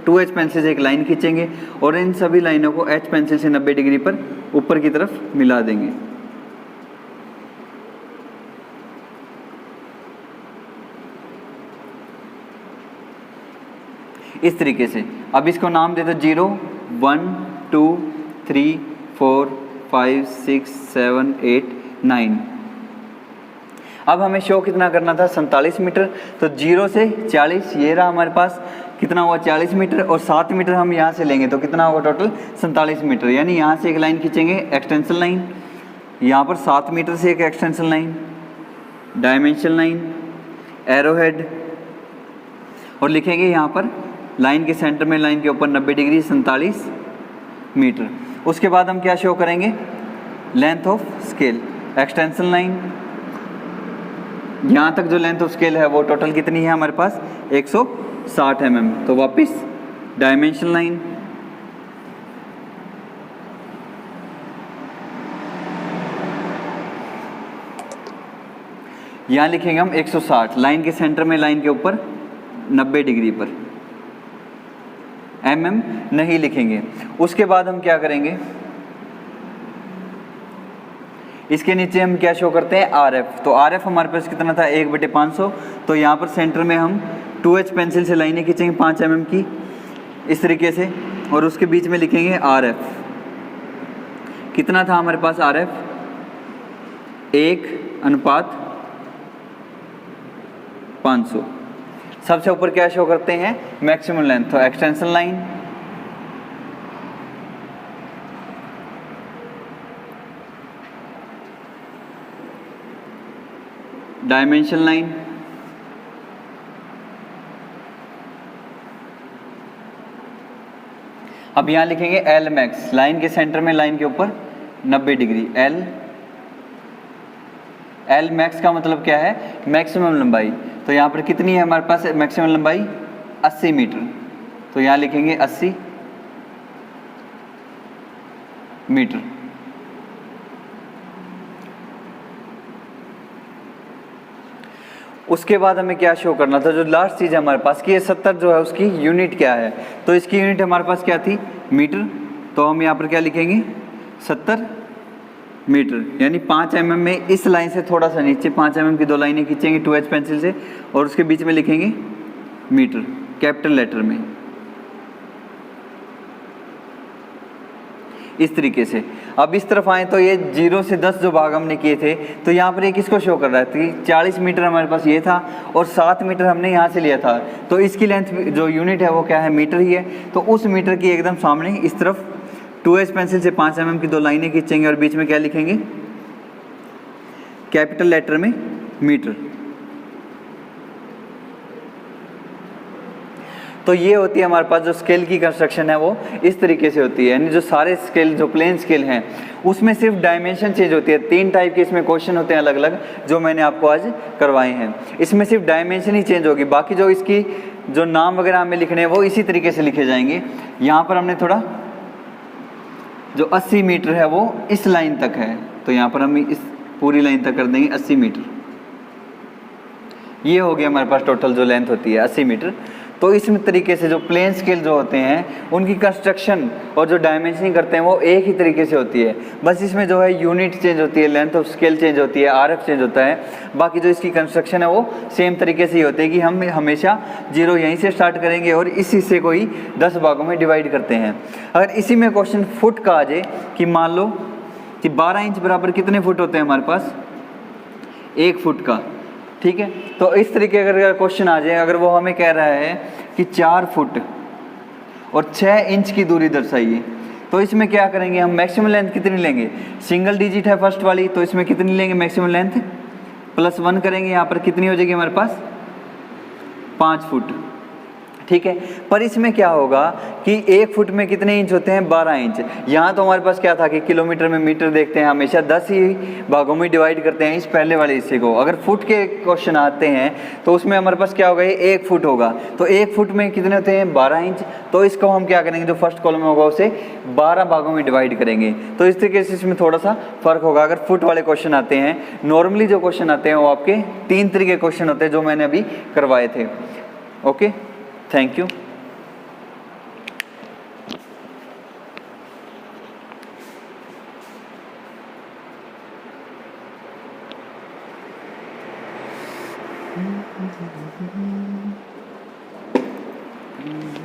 2H पेंसिल से एक लाइन खींचेंगे और इन सभी लाइनों को H पेंसिल से 90 डिग्री पर ऊपर की तरफ मिला देंगे। इस तरीके से। अब इसको नाम दे दो 0 1 2 3 4 5 6 7 8 9। अब हमें शो कितना करना था, 47 मीटर। तो 0 से 40 ये रहा हमारे पास, कितना हुआ 40 मीटर, और 7 मीटर हम यहाँ से लेंगे तो कितना होगा टोटल 47 मीटर। यानी यहाँ से एक लाइन खींचेंगे एक्सटेंशन लाइन, यहाँ पर 7 मीटर से एक extension line, dimension line, arrow head, और लिखेंगे यहाँ पर लाइन के सेंटर में लाइन के ऊपर 90 डिग्री 47 मीटर। उसके बाद हम क्या शो करेंगे, length of scale, extension line, यहाँ तक जो लेंथ ऑफ स्केल है वो टोटल कितनी है हमारे पास 160 mm। तो वापस डायमेंशन लाइन, यहाँ लिखेंगे हम 160, लाइन के सेंटर में लाइन के ऊपर 90 डिग्री पर, mm नहीं लिखेंगे। उसके बाद हम क्या करेंगे, इसके नीचे हम क्या शो करते हैं RF। तो RF हमारे पास कितना था 1/500। तो यहाँ पर सेंटर में हम 2H पेंसिल से लाइनें खींचेंगे 5 mm की इस तरीके से, और उसके बीच में लिखेंगे RF। कितना था हमारे पास RF, 1/500। सबसे ऊपर क्या शो करते हैं मैक्सिमम लेंथ। तो एक्सटेंशन लाइन, डायमेंशन लाइन, अब यहाँ लिखेंगे L मैक्स, लाइन के सेंटर में लाइन के ऊपर 90 डिग्री, L मैक्स का मतलब क्या है मैक्सिमम लंबाई। तो यहाँ पर कितनी है हमारे पास मैक्सिमम लंबाई 80 मीटर। तो यहाँ लिखेंगे 80 मीटर। उसके बाद हमें क्या शो करना था, जो लास्ट चीज़ है हमारे पास कि ये 70 जो है उसकी यूनिट क्या है। तो इसकी यूनिट हमारे पास क्या थी मीटर। तो हम यहाँ पर क्या लिखेंगे 70 मीटर, यानी 5 mm में इस लाइन से थोड़ा सा नीचे 5 mm की 2 लाइनें खींचेंगे 2H पेंसिल से, और उसके बीच में लिखेंगे मीटर कैपिटल लेटर में इस तरीके से। अब इस तरफ आए तो ये 0 से 10 जो भाग हमने किए थे, तो यहाँ पर ये किसको शो कर रहा है कि 40 मीटर हमारे पास ये था और 7 मीटर हमने यहाँ से लिया था। तो इसकी लेंथ जो यूनिट है वो क्या है मीटर ही है। तो उस मीटर की एकदम सामने इस तरफ 2H पेंसिल से 5 mm की 2 लाइनें खींचेंगे और बीच में क्या लिखेंगे कैपिटल लेटर में मीटर। तो ये होती है हमारे पास जो स्केल की कंस्ट्रक्शन है वो इस तरीके से होती है। यानी जो सारे स्केल जो प्लेन स्केल हैं उसमें सिर्फ डायमेंशन चेंज होती है। 3 टाइप के इसमें क्वेश्चन होते हैं अलग अलग जो मैंने आपको आज करवाए हैं। इसमें सिर्फ डायमेंशन ही चेंज होगी, बाकी जो इसकी जो नाम वगैरह हमें लिखने हैं वो इसी तरीके से लिखे जाएंगे। यहाँ पर हमने थोड़ा जो 80 मीटर है वो इस लाइन तक है, तो यहाँ पर हम इस पूरी लाइन तक कर देंगे 80 मीटर। ये हो गया हमारे पास टोटल जो लेंथ होती है 80 मीटर। तो इस तरीके से जो प्लेन स्केल जो होते हैं उनकी कंस्ट्रक्शन और जो डायमेंशनिंग करते हैं वो एक ही तरीके से होती है। बस इसमें जो है यूनिट चेंज होती है, लेंथ ऑफ स्केल चेंज होती है, RF चेंज होता है। बाकी जो इसकी कंस्ट्रक्शन है वो सेम तरीके से ही होती है कि हम हमेशा 0 यहीं से स्टार्ट करेंगे और इस हिस्से को ही 10 भागों में डिवाइड करते हैं। अगर इसी में क्वेश्चन फुट का आ जाए कि मान लो कि 12 इंच बराबर कितने फुट होते हैं हमारे पास 1 फुट का, ठीक है। तो इस तरीके अगर क्वेश्चन आ जाए, अगर वो हमें कह रहा है कि 4 फुट और 6 इंच की दूरी दर्शाइए, तो इसमें क्या करेंगे हम मैक्सिमम लेंथ कितनी लेंगे, सिंगल डिजिट है फर्स्ट वाली, तो इसमें कितनी लेंगे मैक्सिमम लेंथ +1 करेंगे। यहाँ पर कितनी हो जाएगी हमारे पास 5 फुट, ठीक है। पर इसमें क्या होगा कि 1 फुट में कितने इंच होते हैं, 12 इंच। यहाँ तो हमारे पास क्या था कि किलोमीटर में मीटर देखते हैं हमेशा 10 ही भागों में डिवाइड करते हैं इस पहले वाले हिस्से को। अगर फुट के क्वेश्चन आते हैं तो उसमें हमारे पास क्या होगा, ये 1 फुट होगा। तो 1 फुट में कितने होते हैं, 12 इंच। तो इसको हम क्या करेंगे, जो फर्स्ट कॉलम होगा उसे 12 भागों में डिवाइड करेंगे। तो इस तरीके से इसमें थोड़ा सा फर्क होगा। अगर फुट वाले क्वेश्चन आते हैं, नॉर्मली जो क्वेश्चन आते हैं वो आपके 3 तरीके क्वेश्चन होते हैं जो मैंने अभी करवाए थे। Okay, thank you. Mm-hmm.